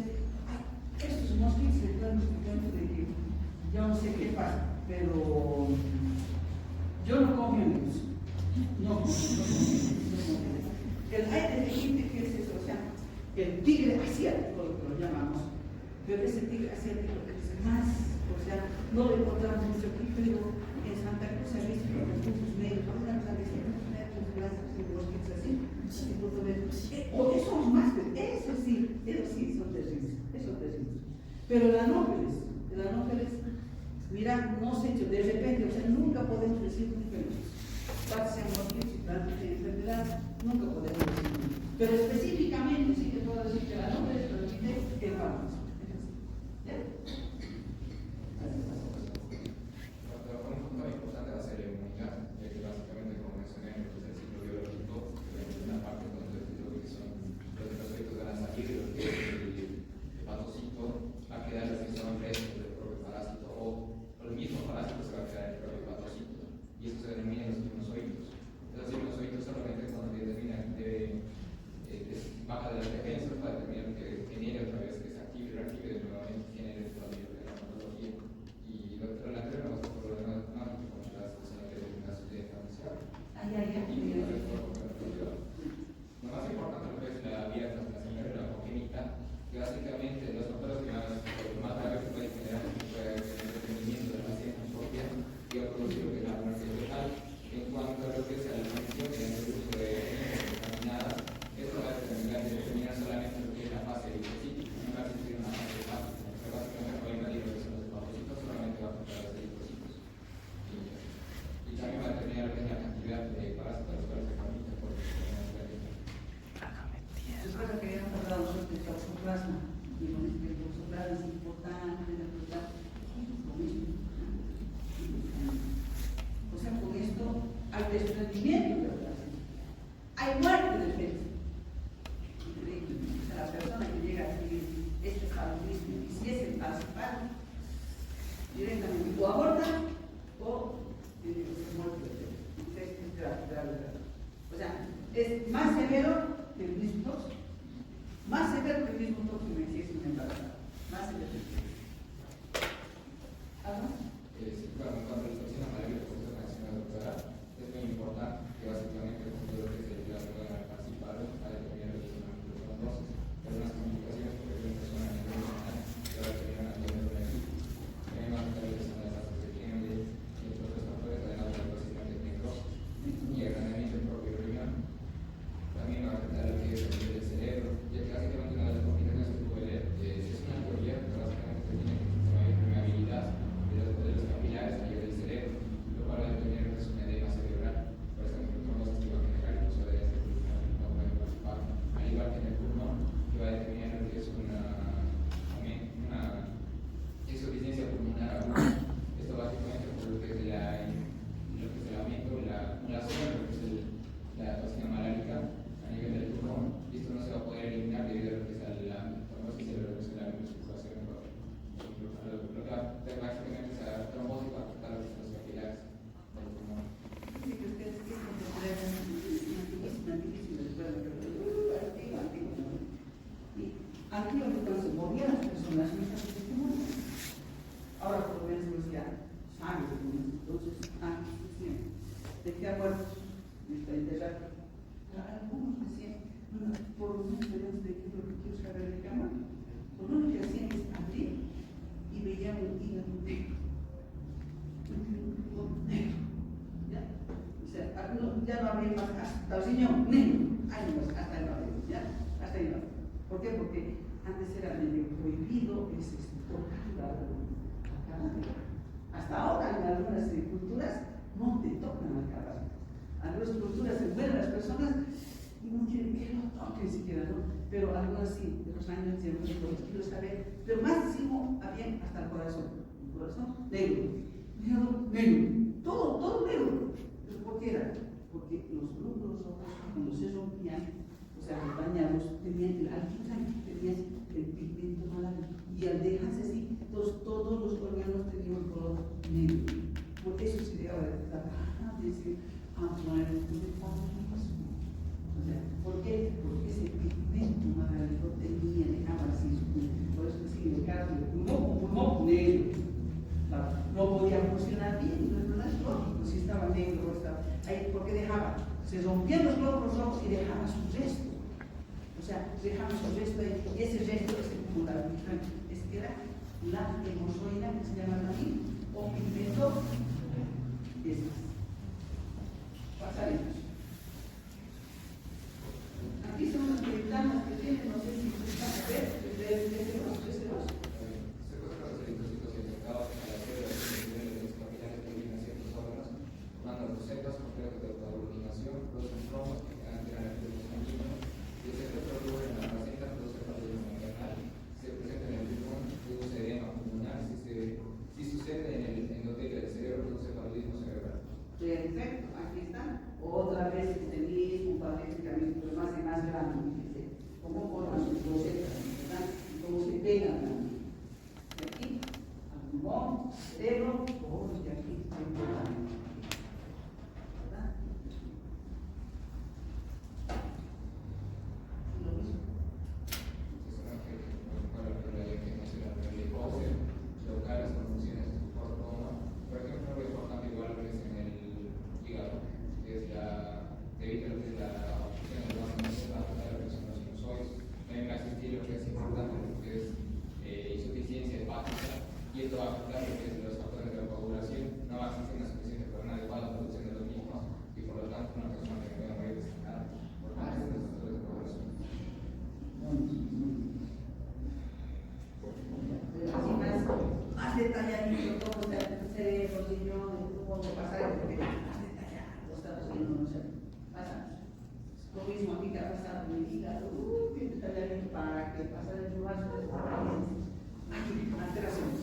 estos mosquitos se están explicando de que yo no sé qué pasa, pero yo no confío en ellos. No confío. El aire de gente que es eso, o sea, el tigre asiático, lo que lo llamamos, pero ese tigre asiático es más, o sea, no lo encontramos mucho aquí, pero en Santa Cruz se ha visto los recursos medios, una cosa de 100 metros de las mosquitos así, o esos más, esos sí son terribles, pero el anófeles, mira, no se hecho de repente, o sea, nunca podemos decir un fenómeno. Tanto sean mosquitos y tanto sean enfermedades, nunca podemos decir. Pero específicamente sí que puedo decir que la anófeles transmite el paludismo. ¿Ya? Un punto importante va a ser la inmunidad, ya que básicamente, como mencioné en el ciclo biológico, una parte donde lo que son los depósitos van a salir de los que el patocito va a quedar registrado en restos del propio parásito, o el mismo parásito se va a quedar en el propio patocito, y eso se denomina los sinusoides. Los sinusoides solamente cuando determinan baja de las defensas para determinar que genere otra vez, que se active y reactive nuevamente, genere todavía la patología. Y lo anterior no va a ser problema económico con las personas que tienen una sociedad transmisión. Lo más importante lo que es la vía transnacional de la congénita, que básicamente los factores que más graves que pueden generar el detenimiento de la paciente propia y va a producir lo que es la muerte total. En cuanto a lo que es la alimentación y el uso de contaminadas, esto va a determinar solamente lo que es la fase linfocítica, no va a existir una fase hepática. Pero básicamente va a invadir lo que son los hepatocitos, solamente va a afectar a los linfocitos. Y también va a determinar lo que es la cantidad de parásitos los cuales se transmiten por Después que habíamos hablado nosotros del toxoplasma, y el toxoplasma es importante, ¿verdad? Lo mismo. O sea, con esto hay desprendimiento, ¿verdad? Hay muerte del feto. Increíble. O sea, a su padre directamente, o abortan o muerte. O sea, es más severo que el mismo tóxico. Más severo que el mismo tóxico que existe en embarazada. Más severo. ¿Algo? Cuando la toxina maléfica, como usted menciona, doctora, es muy importante que básicamente con todo lo que se ayuda a participar a determinar lo que son las dosis. Hay unas comunicaciones porque hay una persona a nivel nacional que va a determinar a nivel de aquí. También va a afectar lo que son las tasas de género y otros factores, además de la toxina de necrosis y el agrandamiento del propio riñón. También va a afectar lo que es el nivel del cerebro. Y básicamente una de las comunicaciones que puede leer es una teoría que básicamente tiene mayor permeabilidad de los capilares a nivel del cerebro, lo cual va a determinar que es un edema cerebral. Por ejemplo, trombosas que va a generar y no se debe hacer no puede participar. Al igual que en el pulmón, que va a determinar lo que es una insuficiencia pulmonar aguda. Esto básicamente por lo que es el aumento, la acumulación de lo que es la toxina malárica a nivel del pulmón, y esto no se va a poder eliminar debido a lo que es la trombosis y lo que es la circulación. Lo que va a hacer básicamente es la trombosis para afectar los capilares del pulmón. Sí, que ustedes tienen que tener una antiquísima escuela, antiguo, ¿no? Y antiguo, cuando se movían las personas, ahora por lo menos ya saben, entonces, ¿de qué acuerdo? Está enterrado. Algunos decían, por lo menos tenemos de qué lo que quiero saber de cama. Por lo menos que hacían es abrir y veían un hígado negro. ¿Ya? O sea, ya no abría más hasta el riñón negro. Ahí no, hasta el lado, ¿ya? Hasta ahí no. ¿Por qué? Porque antes era medio prohibido tocar la cadáver. Hasta ahora en algunas culturas no te tocan al cadáver. Algunas culturas se mueren las personas y no quieren que lo toquen siquiera, ¿no? Pero algunas sí, de los años siempre quiero saber. Pero más decimos, había hasta el corazón negro, negro, todo negro. ¿Pero por qué era? Porque los glóbulos rojos cuando se rompían, o sea, los dañados, tenían el alquitrán, tenían el pigmento maligno. Y al dejarse así, todos los órganos tenían un color negro. Por eso se llegaba a decir, bueno, o sea, ¿por qué? Porque ese pigmento maligno dejaba así su pulmón. Por eso sí, el caso del pulmón negro. No podía funcionar bien, no es lógico si estaba negro, ahí, porque dejaba, se rompían los glóbulos rojos y dejaba su resto. O sea, dejaba su resto ahí, y ese resto es como la era la hemorroida, que se llama también, o pigmento. Pasaremos. Aquí son las ventanas que tienen, no sé si están a ver, desde los. Rosetas complejos de autoaglutinación, producen tromos que generan el sanguíneo y ese efecto ocurre en la placenta, produce paludismo maternal. Si se presenta en el pulmón, produce edema pulmonar. Si sucede en el endotelio del cerebro, produce paludismo cerebral. Perfecto, aquí está. Otra vez este mismo patéticamente, pero más y más grande. Cómo forman sus rosetas, ¿verdad? Y cómo se pegan también. De aquí, al pulmón, cerebro, todos de aquí, temporalmente. Locales con funciones por ejemplo, lo importante igual es en el hígado, que es evita lo que es la obstrucción de los vasos, la que son los sinusoides. También va a existir lo que es importante, lo que es insuficiencia hepática, y esto va a afectar lo que es los factores de la coagulación. No va a existir una suficiente pero una adecuada producción de los mismos, y por lo tanto una persona que pueda morir desangrada por más de los factores de coagulación. Más detalladito todo el cerebro, riñones, todo pasar porque más detallado, lo estamos viendo, no sé, pasa. Lo mismo aquí que ha pasado en el hígado, bien detalladito para que pase el lugar de aquí, alteraciones.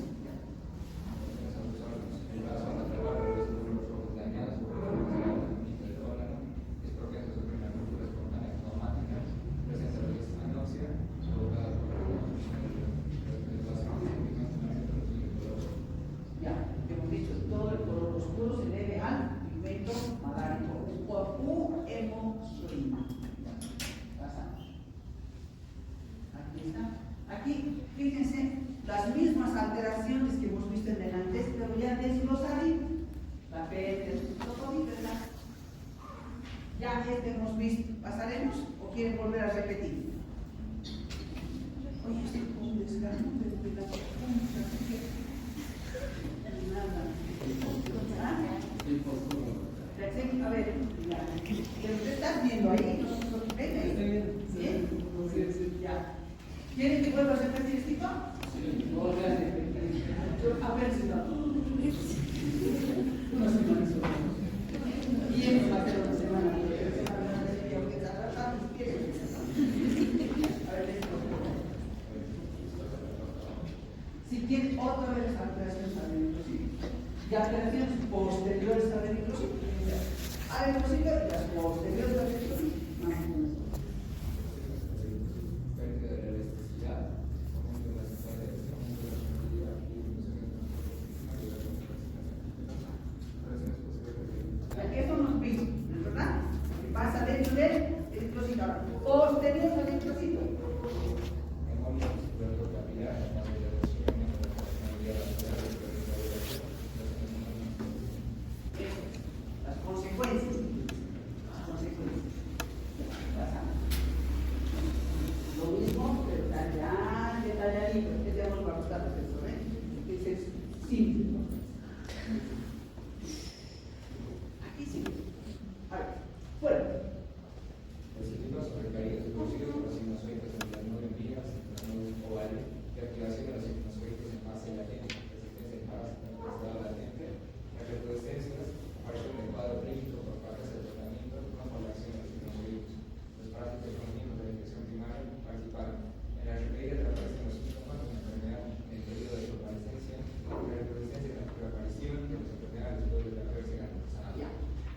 El corazón no trabaja con los glóbulos rojos dañados por el funcionamiento del órgano, es propenso a sufrir una ruptura espontánea traumática, presenta lo que es anoxia provocada por la alteraciones que hemos visto en el antes, pero ya desglosadito. La peste, todo, ¿verdad? Ya hemos visto. ¿Pasaremos o quieren volver a repetir? Oye, estoy con un desgarro de la punta. Nada. A ver, ¿te estás viendo ahí? ¿Bien? Ya. ¿Quieren que vuelva a repetir esto? Sí. A ver si no. Una semana. Y eso va a ser una semana. Si quieren otra vez alteraciones al ventricito y alteraciones posteriores al ventricito, al ventricito y las posteriores al ventricito, más o menos. Pérdida de la elasticidad, aumento de la sensibilidad, aumento de la sensibilidad y Eso nos vimos, ¿verdad? Que pasa dentro del ventricito, posterior al ventricito. Las consecuencias. Lo mismo, pero detalladito. Que ya nos va a gustar esto, ¿eh? Ese es simple. Aquí sí. A ver, bueno. Recibiendo sobre caídas de conocidos por las sinusoides en las 9 vías, las 9 ovales, de activación de las sinusoides en fase latente, resistencia en parásita en estado latente, las recrudescencias, aparición del cuadro clínico por faltas de tratamiento, no por la acción de los sinusoides. Los parásitos femeninos de la infección primaria participaron. En la recaída aparecen los síntomas de la enfermedad en el periodo de convalescencia, la recrudescencia de la aparición de las enfermedades después de la haberse sanado.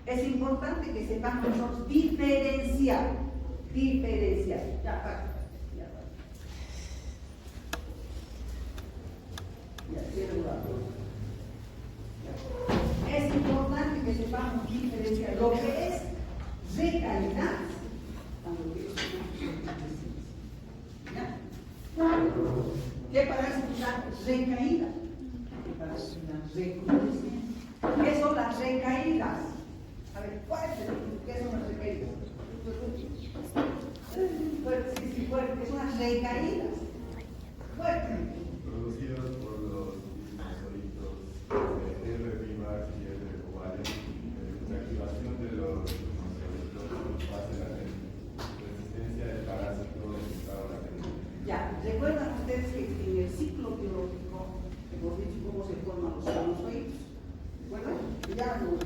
Es importante que sepamos nosotros diferenciar. Ya, para. Ya, cierro la puerta. Es importante que sepamos diferenciar lo que es recaída a lo que es una ¿ya? ¿Qué para eso una recaída? ¿Qué para eso una recrudescencia? ¿Qué son las recaídas? A ver, ¿qué son las recaídas? Sí, fuerte, ¿qué son las recaídas? Fuerte. Producidos por los sinusoides R' y R ovales, la activación de los sinusoides en fase latente, resistencia del parásito en estado latente. Ya, recuerdan ustedes que en el ciclo biológico hemos dicho cómo se forman los sinusoides. ¿Recuerdan? Ya no se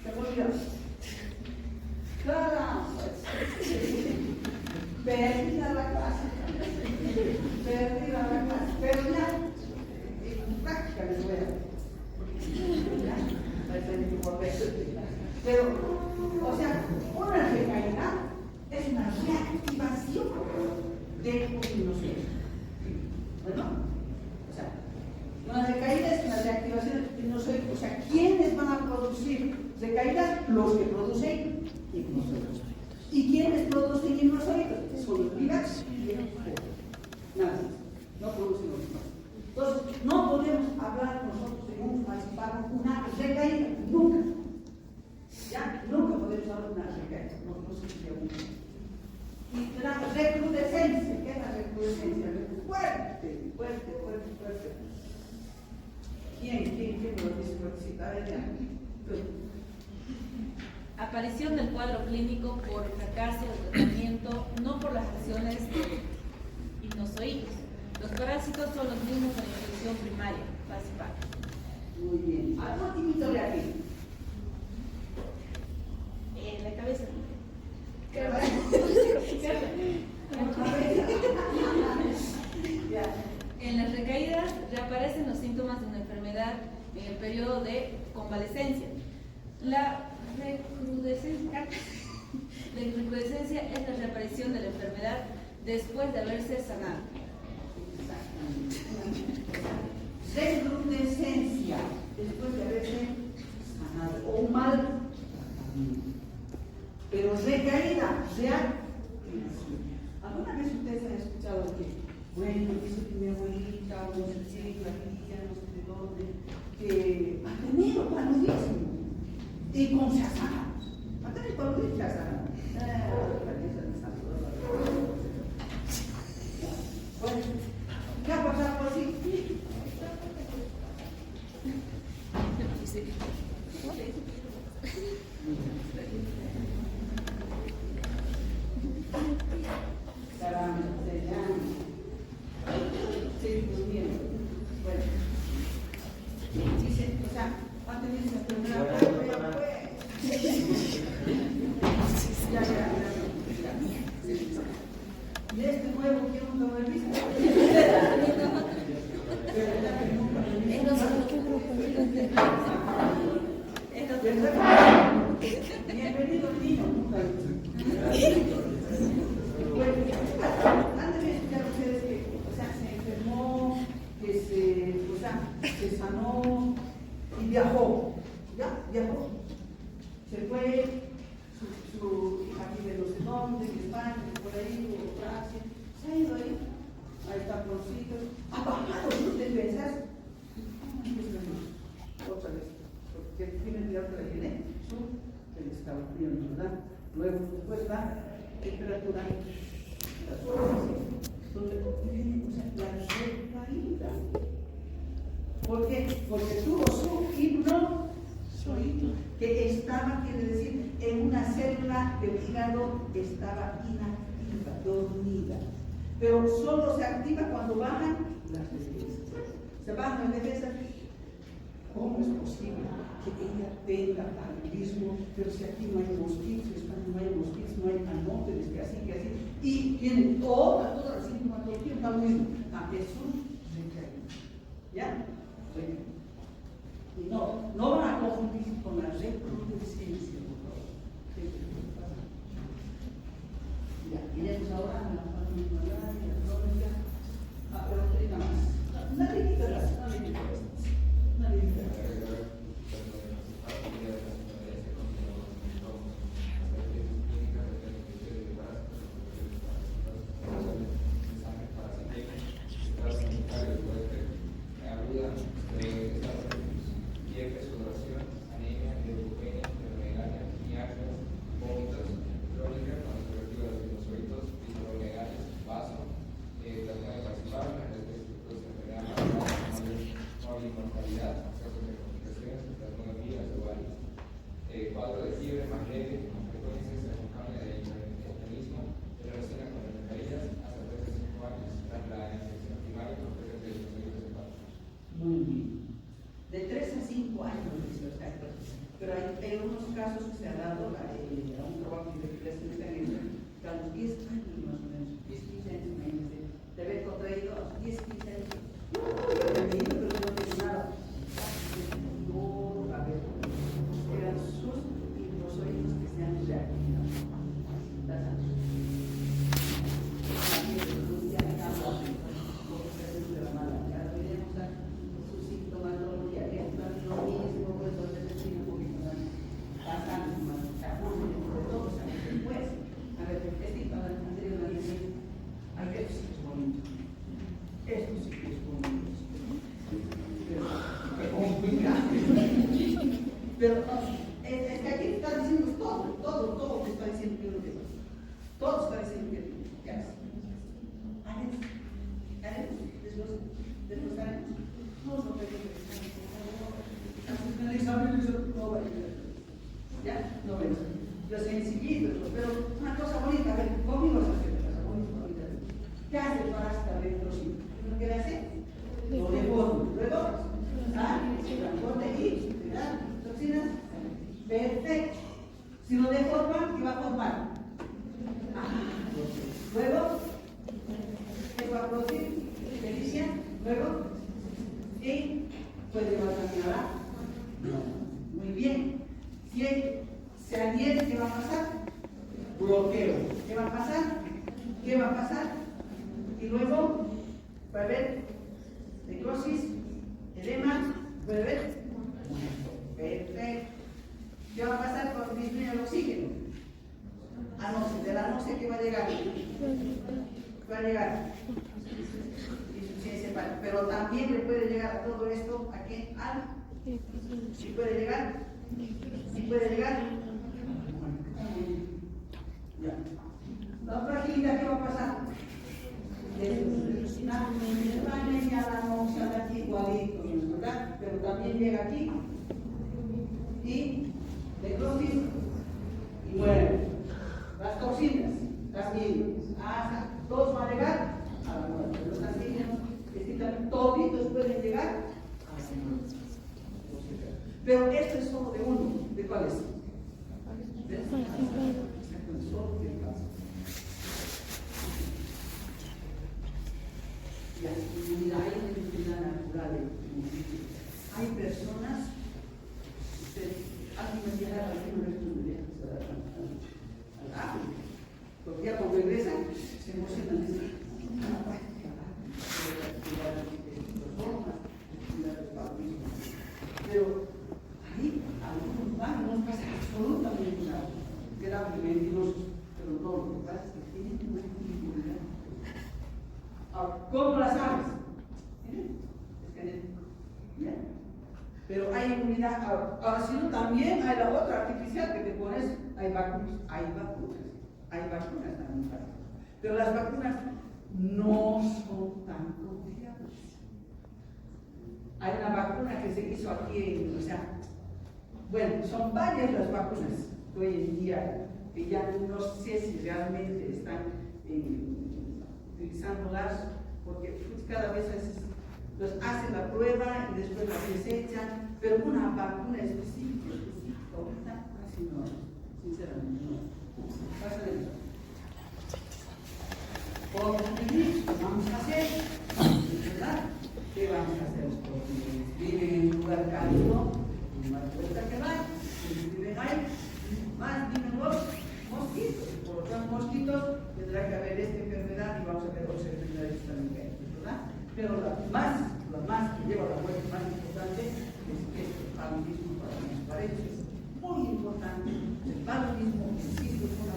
me olvidó. Claro, perdida la clase, pero ya, en práctica les voy a ver. Pero, o sea, una recaída es una reactivación de un sinusoide. Bueno, o sea, una recaída es una reactivación de un sinusoide. O sea, ¿quiénes van a producir recaídas? Los que producen hipnozoides. ¿Y quiénes producen hipnozoides? Son los vivax y el juego. Nada más. No producen los hipnozoides. Entonces, no podemos hablar nosotros de un falciparvo, una recaída. Nunca. ¿Ya? Nunca podemos hablar de una recaída. No existe una. Y la recrudescencia. ¿Qué es la recrudescencia? Fuerte. ¿Quién me lo dice? A ver, ya. Aparición del cuadro clínico por fracaso de tratamiento, no por las acciones de hipnozoides. Los parásitos son los mismos de la infección primaria, falciparvo. Muy bien. ¿Algo típico de aquí? En la cabeza. En las recaídas reaparecen los síntomas de una enfermedad en el periodo de convalescencia. La recrudescencia es la reaparición de la enfermedad después de haberse sanado. Recrudescencia después de haberse sanado o mal tratamiento. Pero recaída, ¿alguna vez ustedes han escuchado que, bueno, eso mi abuelita, o no sé qué, la tía, no sé de dónde, que ha tenido paludismo y con Shazam. Ha tenido paludismo y Shazam. Bueno, ¿qué ha pasado por así? Caramba, sí, pues bien. Bueno, dice, o sea, antes de esa enfermedad, ya. Y este nuevo que nunca lo he visto. Bienvenido niño, nunca lo he visto. Bueno, antes de explicar a ustedes que, o sea, se enfermó, se sanó y viajó. ¿Ya? Viajó. Se fue su aquí de no sé dónde, en España, por ahí, o Francia. Se ha ido ahí. Ahí está Porcito. Ha bajado sus defensas. Otra vez. Porque tiene cuidado que la tiene. Que le estaba frío, ¿verdad? Luego, después la temperatura. Donde la recaída. ¿Por qué? Porque tuvo su himno, que estaba, quiere decir, en una célula del hígado estaba inactiva, dormida. Pero solo se activa cuando bajan las defensas. Se bajan las defensas. ¿Cómo es posible que ella tenga paludismo? Pero si aquí no hay mosquitos, no hay mosquitos, no hay anóteles, que así, y tienen toda la sintomatología, un paludismo. A Jesús recaído. ¿Ya? Bueno. Y no van a confundir con la recrudescencia, por favor. Ya, iremos ahora a la familia, pero ahorita más. Una lista de las. Cuadro de fiebre más leve, con frecuencia se acompaña de hipertensionismo, de relación con recaídas hasta 35 años tras la infección primaria por presente de los heridos hepáticos. Muy bien. De 3 a 5 años, dice los casos. Pero hay unos casos que se han dado a un trabajo de investigación que a los 10 años más o menos, 10, 15 años, de haber contraído a los 10, 15 años. Pero no tiene nada. A ver, eran sus hipnozoides que se han reactivado. Su sintomatología es lo mismo, pues entonces tiene un poquito más pasando más de todos años después. A ver, anterior a dice, hay que esto sí que es bonito. Esto sí que es bonito. Pero es que aquí está diciendo todo que está diciendo que lo que todo está diciendo que ¿qué hace? Haremos, desglosaremos. No pedimos no va a ir. Ya, no ves. Los sencillitos, pero una cosa bonita, a ver, conmigo se hace una cosa bonita. ¿Qué hace para esta retrocito? ¿Qué le hace? Lo deforma. Luego, se transporta y toxinas. Perfecto. Si lo deforma, ¿qué va a formar? Luego, ¿qué va a producir? Delicia. Luego, y puede llevar también a no. Muy bien. Si se adhiere, ¿qué va a pasar? Bloqueo. ¿Qué va a pasar? ¿Qué va a pasar? Y luego, va a haber necrosis, edema, puede ver. Perfecto. ¿Qué va a pasar cuando disminuye el oxígeno? De la noche, ¿qué va a llegar? Va a llegar insuficiencia pero también le puede llegar a todo esto, ¿a qué? ¿Sí puede llegar? ¿Sí puede llegar? Ya. La fragilidad, ¿qué va a pasar? Igualito, ¿verdad? Pero también llega aquí y necrosis y muere. Las toxinas, también, todos van a llegar a la muerte. Los asesinos, también toditos pueden llegar a la muerte. Pero esto es solo de uno. ¿De cuál es? Solo de caso. La inmunidad, hay una inmunidad natural. Hay personas, alguien me dirá, alguien no estudia, porque ya cuando regresan, se emocionan, dicen, pero ahí algunos van, no pasa absolutamente nada, quedan mentirosos, pero no, lo que pasa es que tienen una inmunidad. Ahora, ¿cómo la sabes? Es genético. ¿Ya? Pero hay inmunidad. Ahora, si no, también hay la otra artificial que te pones. Hay vacunas también. Pero las vacunas no son tan confiables. Hay una vacuna que se hizo aquí, bueno, son varias las vacunas que hoy en día, que ya no sé si realmente están utilizándolas, porque cada vez los hacen la prueba y después la desechan, pero una vacuna específica, ahorita casi no, sinceramente no. Pasa de eso. ¿Qué vamos a hacer? ¿Verdad? ¿Qué vamos a hacer? Porque viven en un lugar cálido, y más puerta que va, viven ahí, más viven los mosquitos. Por lo tanto, mosquitos tendrá que haber esta enfermedad y vamos a ver otras enfermedades también, ¿verdad? Pero la más que lleva la muerte más importante es el paludismo para las paredes. Muy importante, el paludismo, el cisco, son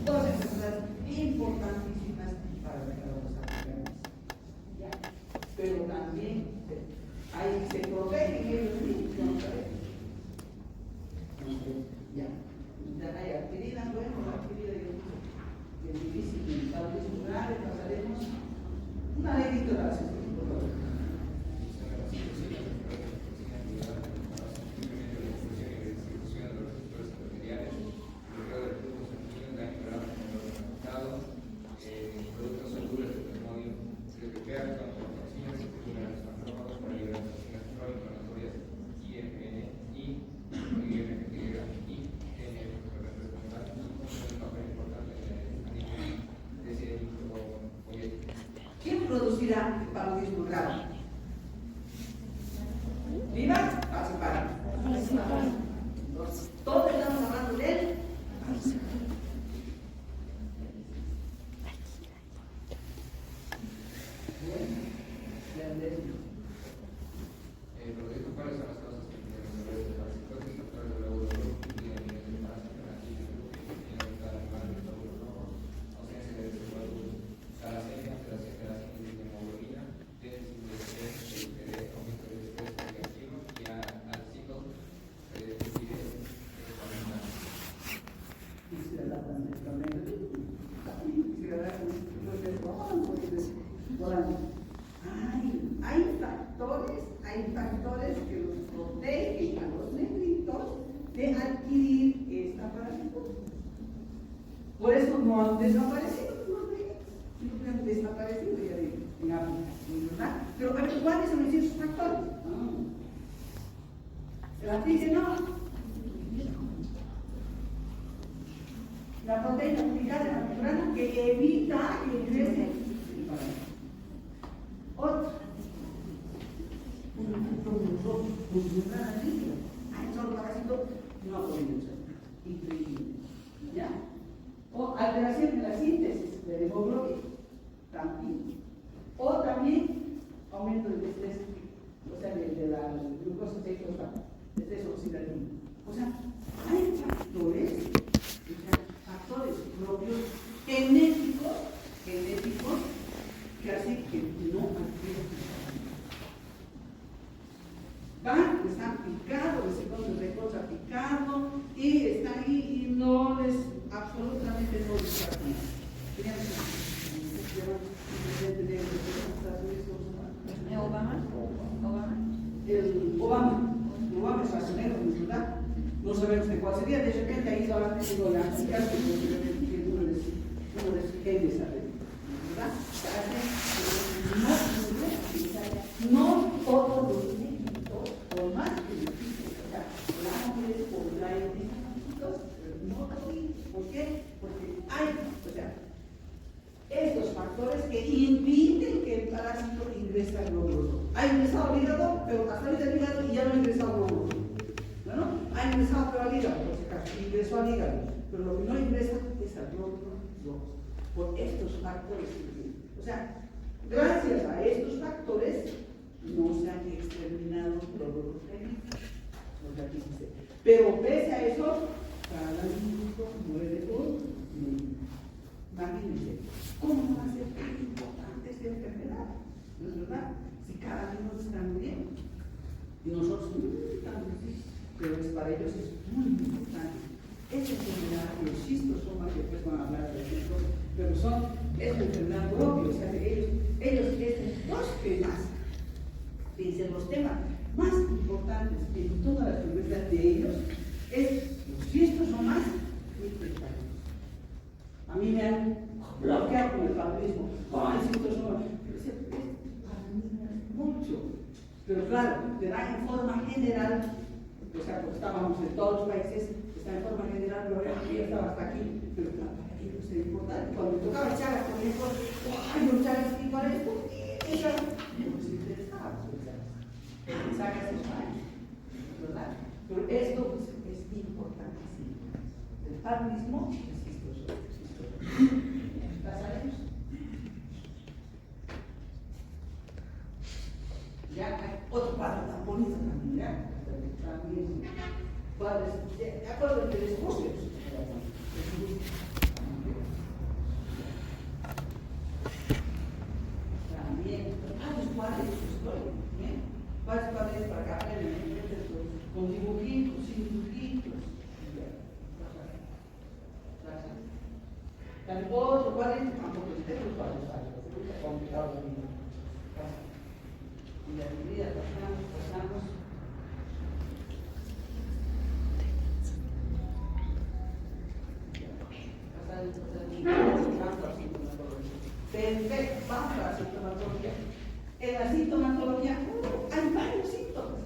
dos enfermedades importantísimas para los africanos. Pero también ahí se protegen ellos mismos, ¿no sabes? Ya hay adquirida, bueno, la adquirida es difícil, tal vez muy grave, pasaremos una ley de gracias, por favor. ¿Quién producirá el paludismo grave? ¿Viva? Participar. Todos estamos hablando de él. ¿Cuáles son las causas que tienen los dolores de parasitos? Factores de la ausencia de talasemia, alteración de la síntesis de hemoglobina, déficit de estrés, aumento del estrés oxidativo y alcitos, hay factores que los protegen a los negritos de adquirir esta parasitosis. Por eso no han desaparecido los negritos, no han desaparecido ya en África, ¿verdad? Pero a ver, ¿cuáles son esos factores? El antígeno, la proteína ubicada en la membrana que evita que ingrese el parásito. Otro, membrana líquida. Hay solo parásito, no pueden usar. Increíble. ¿Ya? O alteración de la síntesis de hemoglobina, también. O también aumento del estrés, o sea, de la glucosa 6-fosfato, estrés oxidativo. O sea, hay factores propios genéticos que hacen que no adquieran. Obama es racionero, ¿verdad? No sabemos de cuál sería, de repente ahí solamente digo la chica que uno de sus genios, ¿verdad? No todos los médicos, por más que difícil, o sea, la mujer por la no así. ¿Por qué? Porque hay, o sea, estos factores que impiden que el parásito ingrese al glóbulo. Ha ingresado al hígado, pero ha salido del hígado y ya no ha ingresado al glóbulo. ¿No? Ha ingresado pero al hígado, por si acaso, ingresó al hígado, pero lo que no ingresa es al glóbulo rojo. Por estos factores. O sea, gracias a estos factores no se han exterminado glóbulos felices. Pero pese a eso, cada minuto muere por imagínense, ¿cómo va a ser tan importante esta enfermedad? ¿No es verdad? Si cada minuto está muy bien. Y nosotros, tan difícil, pero para ellos es muy importante. Esta enfermedad, los xistosomas, que después van a hablar de esto, pero es una enfermedad propia, o sea, ellos tienen dos temas, fíjense, los temas más importantes en todas las enfermedades de ellos es los xistosomas y el pecado. A mí me han bloqueado con el paludismo. ¡Ay, xistosomas! Para mí es mucho. Pero claro, te da en forma general, o sea, porque estábamos en todos los países, está en forma general, pero yo estaba hasta aquí, pero claro, para ellos es importante. Cuando me tocaba Chagas, por ejemplo, ¡ay, no Chagas! ¿Y cuál es esto? Esa no les interesaba, Chagas es fácil, ¿verdad? Pero esto pues, es importantísimo. El paludismo es xistosomas. ¿La sabemos? Ya hay otro cuadro tan bonito también, ¿ya? También cuadros, de acuerdo de telescopios. También, varios cuadros de historia, ¿bien? Varios cuadros para que aprendan, con dibujitos, sin dibujitos. También otro cuadro, tampoco tengo cuadros, es complicado también. Y la vida pasamos. Perfecto, vamos a la sintomatología. En la sintomatología hay varios síntomas,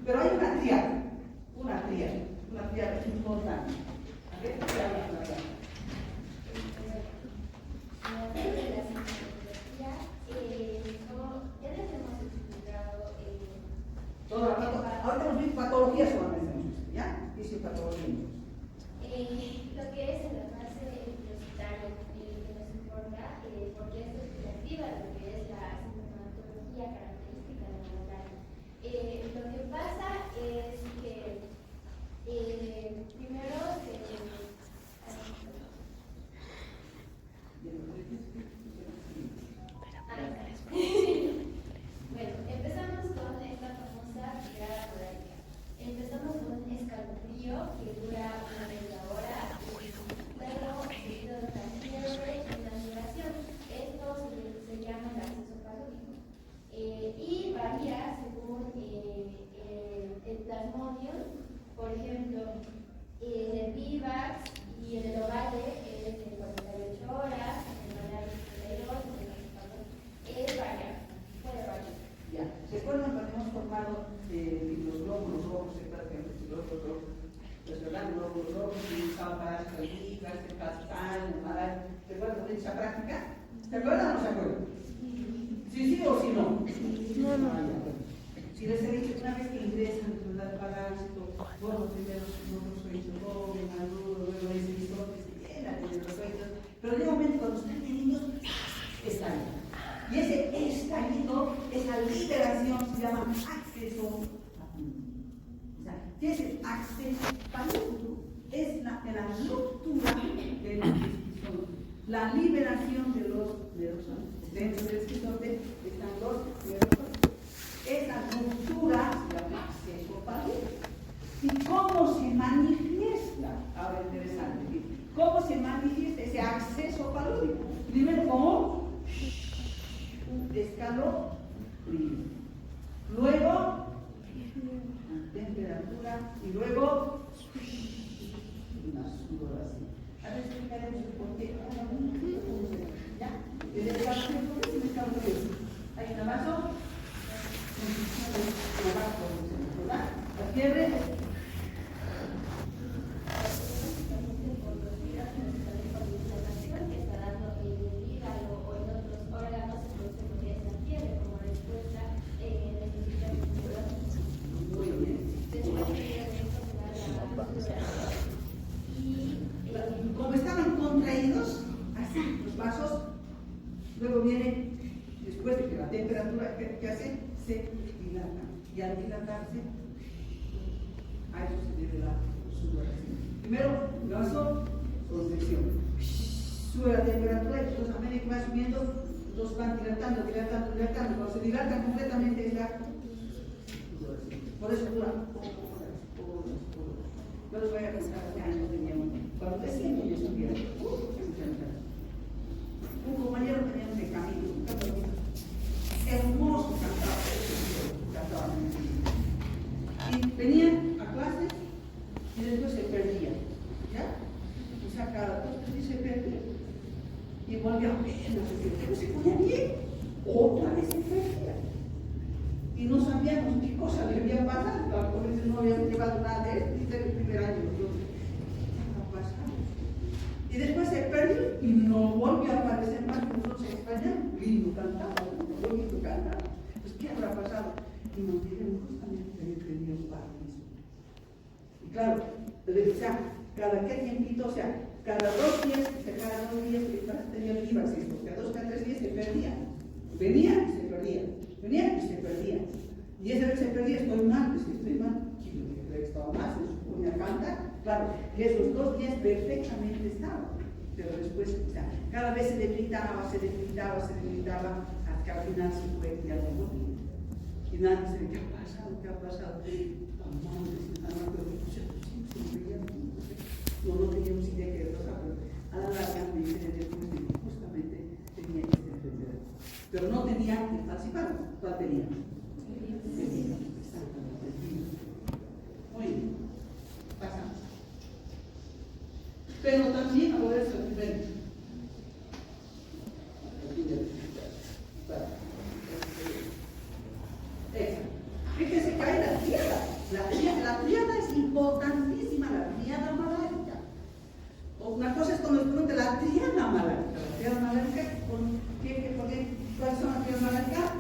pero hay una tríada importante. A ver, ¿qué habla la tríada? Dentro de la sintomatología, ya les hemos explicado ahorita nos viene patología solamente, ¿ya? Dice patología. lo que es en la fase epidositaria, que nos importa, porque esto es relativa a lo que es la sintomatología característica de la malaria. Lo que pasa es que primero bueno, empezamos con esta famosa tirada horaria. Empezamos con un escalofrío que dura una media hora, luego seguido de la fiebre y la migración. Esto se llama el acceso patológico y varía según el plasmodium. Por ejemplo, en el Vivax y en el Ovale es de 48 horas, en el malaria 32, en el es variable, puede variar. Ya, ¿se acuerdan cuando hemos formado los glóbulos rojos, los glóbulos rojos, y usaban para las calígrafas, el pastal, el malaria? ¿Se acuerdan de esa práctica? ¿Se acuerdan o no se acuerdan? Sí o sí no. No. Si les he dicho una vez que ingresan en el parásito, bueno, primero los oídos joven, maduro, luego ese bisonte se llena de los oídos, pero de momento cuando están niños, estallan. Y ese estallido, esa liberación se llama acceso palúdico. O sea, ¿qué es el acceso palúdico? Es la ruptura del esquizoide, la liberación de los nervios. Dentro del esquizoide están los nervios. Esa ruptura se llama acceso palúdico. ¿Y cómo se manifiesta? Ahora interesante. ¿Cómo se manifiesta? frío. Luego, temperatura, y luego, una sudor así. A ver, explicaremos por qué. ¿Ya? Desde el café, ¿por qué se me está olvidando? Hay un vaso, ¿verdad? La fiebre. Como estaban contraídos, así, los vasos, luego viene, después de que la temperatura que hace, se dilata. Y al dilatarse, a eso se debe la sudoración. Primero, vaso, concepción. Sube la temperatura y entonces a medida que va subiendo, los van dilatando. Cuando se dilatan completamente es la sudoración. Por eso dura horas. Yo les voy a contar qué años teníamos. Cuando recién yo estuviera, un compañero tenía un camino, hermoso cantaba. Y venían a clases y después se perdían, ¿ya? O sea, cada 2 o 3 días se perdía. Y volvían a ver, pero se ponía bien, otra vez se perdía. Y no sabíamos qué cosa le había pasado, por eso no habíamos llevado nada de él, desde el primer año. Y después se perdió y no volvió a aparecer más que nosotros en España. Lindo cantaba, bonito cantaba. Pues, ¿qué habrá pasado? Y nos dijeron justamente que había tenido un parkinson. Y claro, o sea, cada qué tiempito, o sea, cada 2 días, tenía vivas esto, cada 2 o 3 días se perdía. Venía y se perdía, venía y se perdía. Y esa vez se perdía, estoy mal, pues estoy mal. ¿Quién cree que estaba mal? Se suponía a cantar. Claro, que esos 2 días perfectamente estaban, pero después, o sea, cada vez se debilitaba, hasta que al final se fue y ya no volvió. Y nadie se ¿qué ha pasado? No teníamos idea que era cosa, pero a la larga me dice después de que justamente tenía esta enfermedad. Pero no tenía el falciparum. ¿Cuál tenía? Exactamente, el vino. Muy bien. Pasamos. Pero también ahora es el nivel. Es que se cae la tríada. La tríada es importantísima, la tríada malárica. Una cosa es cuando se pregunta la tríada malárica. La tríada malárica, ¿cuáles son las tríadas maláricas?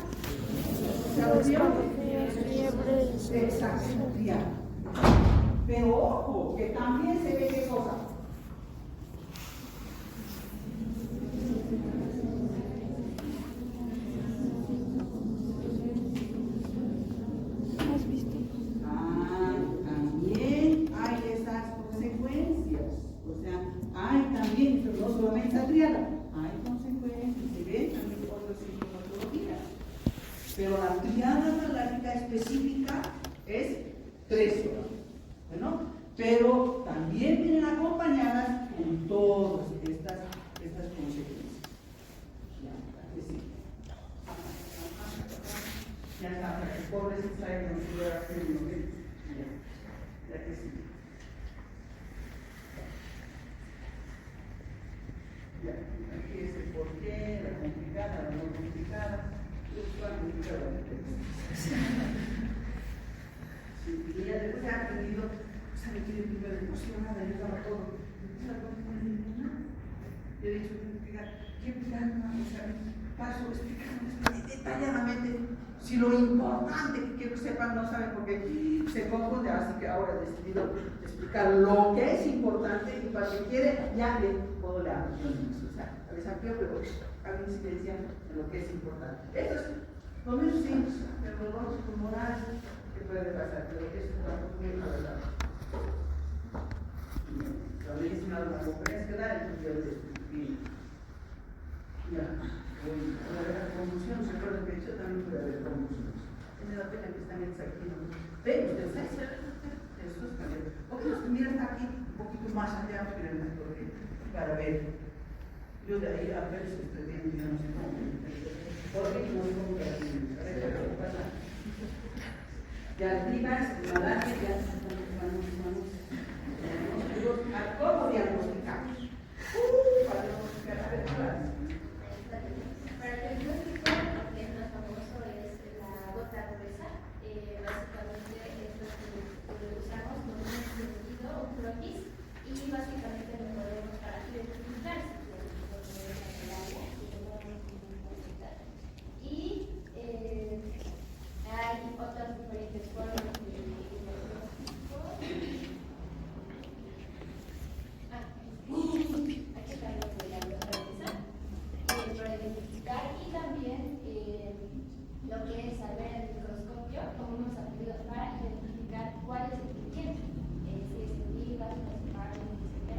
Exacto, tríada. Pero ojo, que también se ve qué cosa. ¿Has visto? También hay esas consecuencias. O sea, hay también, pero no solamente la tríada, hay consecuencias, se ven también otras sintomatologías. Pero la tríada malárica específica es 3 horas. Bueno, pero también vienen acompañadas con todas estas consecuencias. Ya está, el pobre se trae en el lugar ya que sí. Ya, aquí es el porqué, la complicada, la no complicada. Sí, y ya después he aprendido, ¿sabe qué? Yo primero emocionada, yo estaba todo. Yo he dicho, ¿qué explicar? O sea, paso explicando detalladamente. Si lo importante que quiero que sepan no saben por qué se confunde, así que ahora he decidido explicar lo que es importante y para que quiere ya le puedo leer. O sea, les amplio, pero hago incidencia en lo que es importante. Esto es lo menos simple, el dolor pulmonar que puede pasar, pero que es un trabajo muy verdad. La medicina de la conferencia que da el estudio de ya, puede haber convulsión, se acuerdan que yo también puede haber convulsiones. Tiene la pena que están aquí, ¿no? Ven, ustedes, eso está bien. ¿Por qué nos miran aquí un poquito más allá para ver? Yo de ahí a ver si estoy bien, yo no sé cómo. ¿Por qué no sé cómo? de altivas, malaria, ya a cómo diagnosticamos. Para diagnosticar, a ver, Para el diagnóstico, lo que es más famoso es la gota gruesa. Básicamente es lo que usamos con un sentido, un croquis, y básicamente lo podemos para identificar si tenemos malaria, si tenemos identificar. Y hay otras diferentes formas de diagnóstico. Aquí están los de la gota gruesa. Para identificar y también lo que es saber el microscopio como unos apellidos para identificar cuál es el que tiene, si es el viva, si es el paro, etc.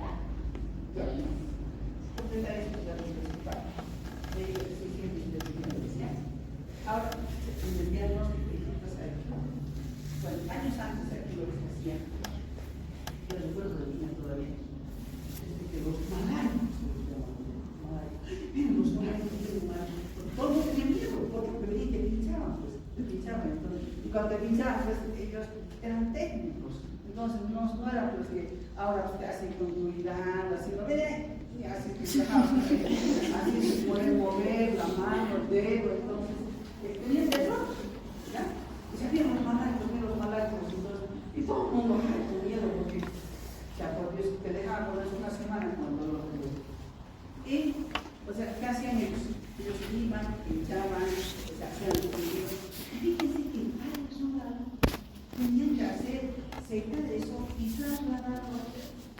Ahora, en el diagnóstico, bueno, años antes aquí lo que se hacía, yo recuerdo de niña todavía, que los malarios, los malarios, todo el mundo tenía miedo, porque veía que pinchaban, pues, entonces, y cuando te pinchaban, pues, ellos eran técnicos, entonces no era pues que ahora te hacen con cuidado, así, no ven, y así que así se pueden mover la mano, el dedo, entonces, tenían terror, ¿ya? Y sabían los malarios, entonces, y todo el mundo con miedo, porque, ya por Dios, te dejaban por una semana cuando lo y, o sea, ¿qué hacían ellos? Ellos iban, pinchaban, hacían los pedidos. Y fíjense que varios soldados tenían que hacer, secar eso y trasladarlo.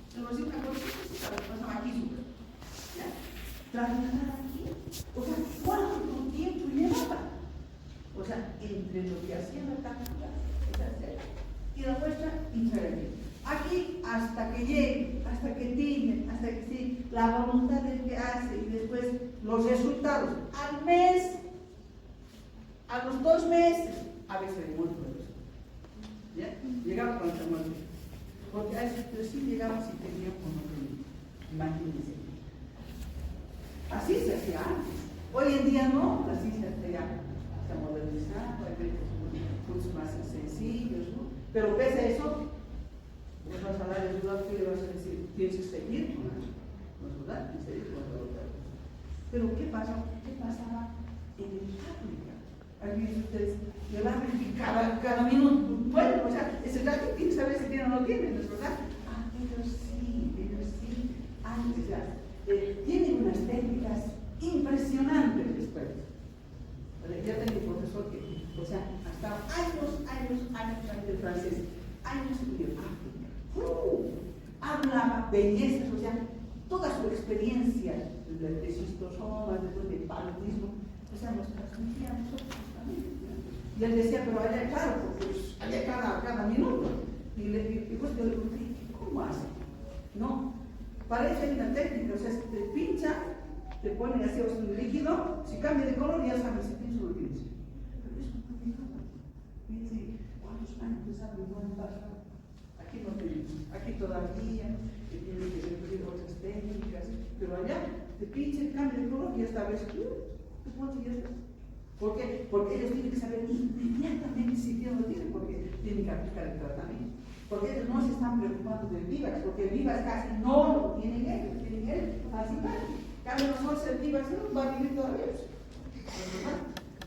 Se lo hacía una cosa, lo pasaba aquí, ¿ya? Trasladar aquí. O sea, ¿cuánto tiempo llevaba? O sea, entre lo que hacían la captura, es hacer, y la muestra, y traer aquí hasta que llegue, hasta que tiene, hasta que sí, la voluntad del que hace y después los resultados. Al mes, a los 2 meses, a veces muerto. ¿Ya? Llegaba con esta muerte. Porque a veces sí llegaba si tenía o no tenía. Imagínense. Así se hacía antes. Hoy en día no, así se hacía. Se ha modernizado, hay cursos más sencillos, ¿no? Pero pese a eso, nos vas a dar el ayuda que le vas a decir, tienes que seguir con eso, ¿no es verdad? Tienes que seguir con la otra. Pero ¿qué pasaba en el fábrica? Aquí ustedes le van a verificar cada minuto. Bueno, o sea, ese dato tiene que saber si tiene o no tiene, ¿no es verdad? Ah, ellos sí, antes ya. Tienen unas técnicas impresionantes después. Ya tengo un profesor que, o sea, hasta años de francés, años de África. Hablaba bellezas, o sea, toda su experiencia de cistosomas, de paludismo, o sea, nos transmitía a nosotros también. Y él decía, pero allá, claro, porque pues, allá cada minuto. Y pues yo le pregunté, ¿cómo hace? No, para eso hay una técnica, o sea, te pincha, te pone así un líquido, si cambia de color ya sabes si tienes o no tienes. Pero eso no tiene nada. Fíjense, ¿cuántos años saben no han pasado? Aquí no tenemos, aquí todavía que tienen que recurrir a otras técnicas, pero allá te pincha, cambia de color y ya sabes, te pones y ya está. ¿Por qué? Porque ellos tienen que saber inmediatamente si tienen o no tienen, porque tienen que aplicar el tratamiento. Porque ellos no se están preocupando del VIVAX, porque el VIVAX casi no lo tienen ellos, así va. Cambio nosotros el VIVAX no va a vivir todavía.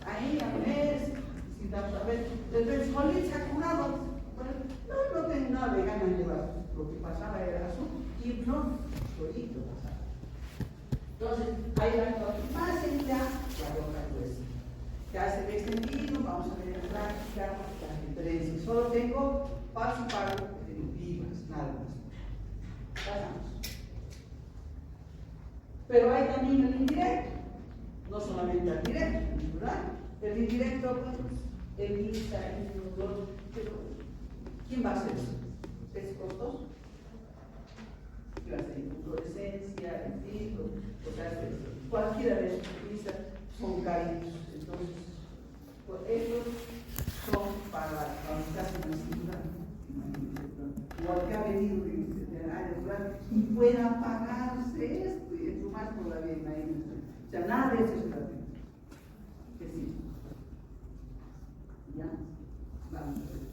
Ahí a ver, si a ver, después Jolín se ha curado. No tengo nada de ganas de llevar. Lo que pasaba era azul y no, solito pasaba. Entonces, ahí la cosa más allá, la boca gruesa. Ya se ve extendido, vamos a ver en práctica las diferencias. Solo tengo paso para vivas, nada más. Pasamos. Pero hay también el indirecto, no solamente el directo, ¿verdad? El indirecto, pues, el vista, el dolor, pero ¿quién va a hacer eso? ¿Es costoso? Clase de inflorescencia, el filtro, o sea, cualquiera de sus vistas son caídos. Entonces, pues, estos son para los casos de cintura, o que ha venido de área rural y pueda pagarse esto, y es más todavía en la isla. O sea, nada de eso es gratuito. Que sí. ¿Ya? Vamos a ver.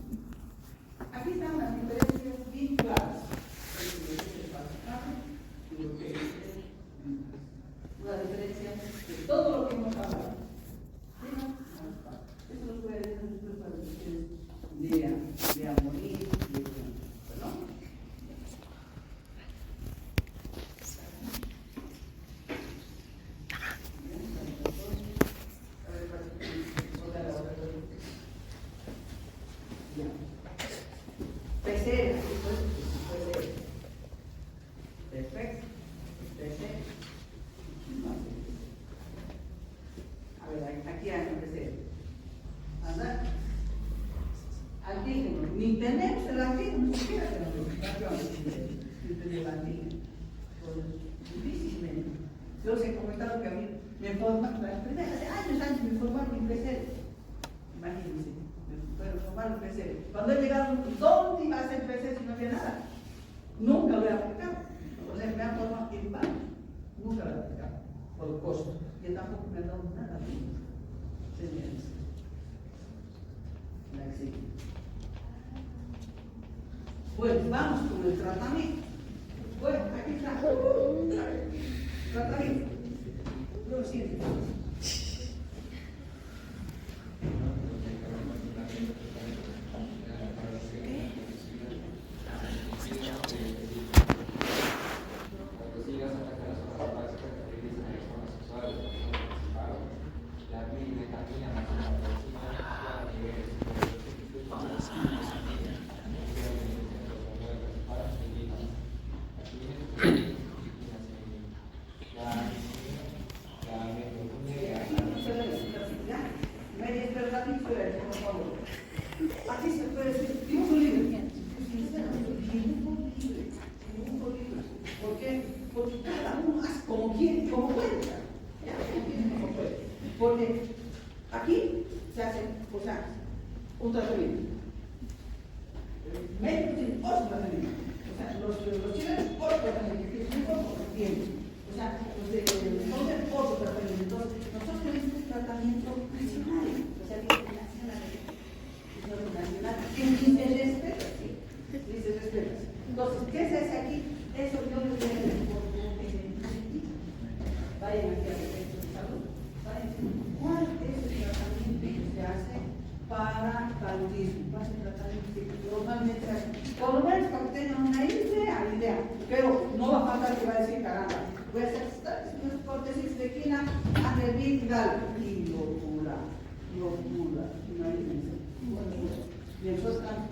PC, PC. Perfecto. PC. A ver, aquí hay un PC. ¿Anda? Antígeno. Ni tenemos el antígeno, ni siquiera tenemos el antígeno. Difícilmente. Yo os he comentado que a mí me formaron, las primeras años me formaron en PC. Imagínense, me formaron en PC. Cuando he llegado, ¿dónde iba a hacer PC si no había nada? Nunca lo he aplicado. O sea, me han formado en vano. Nunca lo he aplicado, por el costo. Y tampoco me han dado nada. Señores. La exige. Bueno, vamos con el tratamiento. Bueno, aquí está. Tratamiento. Lo siento. Aquí se puede decir, dibujo libre. Dibujo libre. ¿Por qué? Porque cada uno hace como quiere, como puede. Como puede. Porque aquí se hace, o sea, un tratamiento. Médicos tienen otro tratamiento. O sea, los chilenos otro tratamiento, que es un poco que tienen. O sea, los de otro tratamiento. Entonces, nosotros tenemos un tratamiento nacional. O sea, nacional, que ni se respeta, sí, ni se respeta. Entonces, ¿qué se hace aquí? Eso yo les voy a decir por vayan aquí al centro de salud, vayan. ¿Cuál es el tratamiento que se hace para paludismo? ¿Cuál es el tratamiento que normalmente se hace? Por lo menos para que tengan una idea, pero no va a faltar que va a decir, caramba, voy a hacer unas prótesis de quina, anrevital y locura, imagínense. Y eso es tan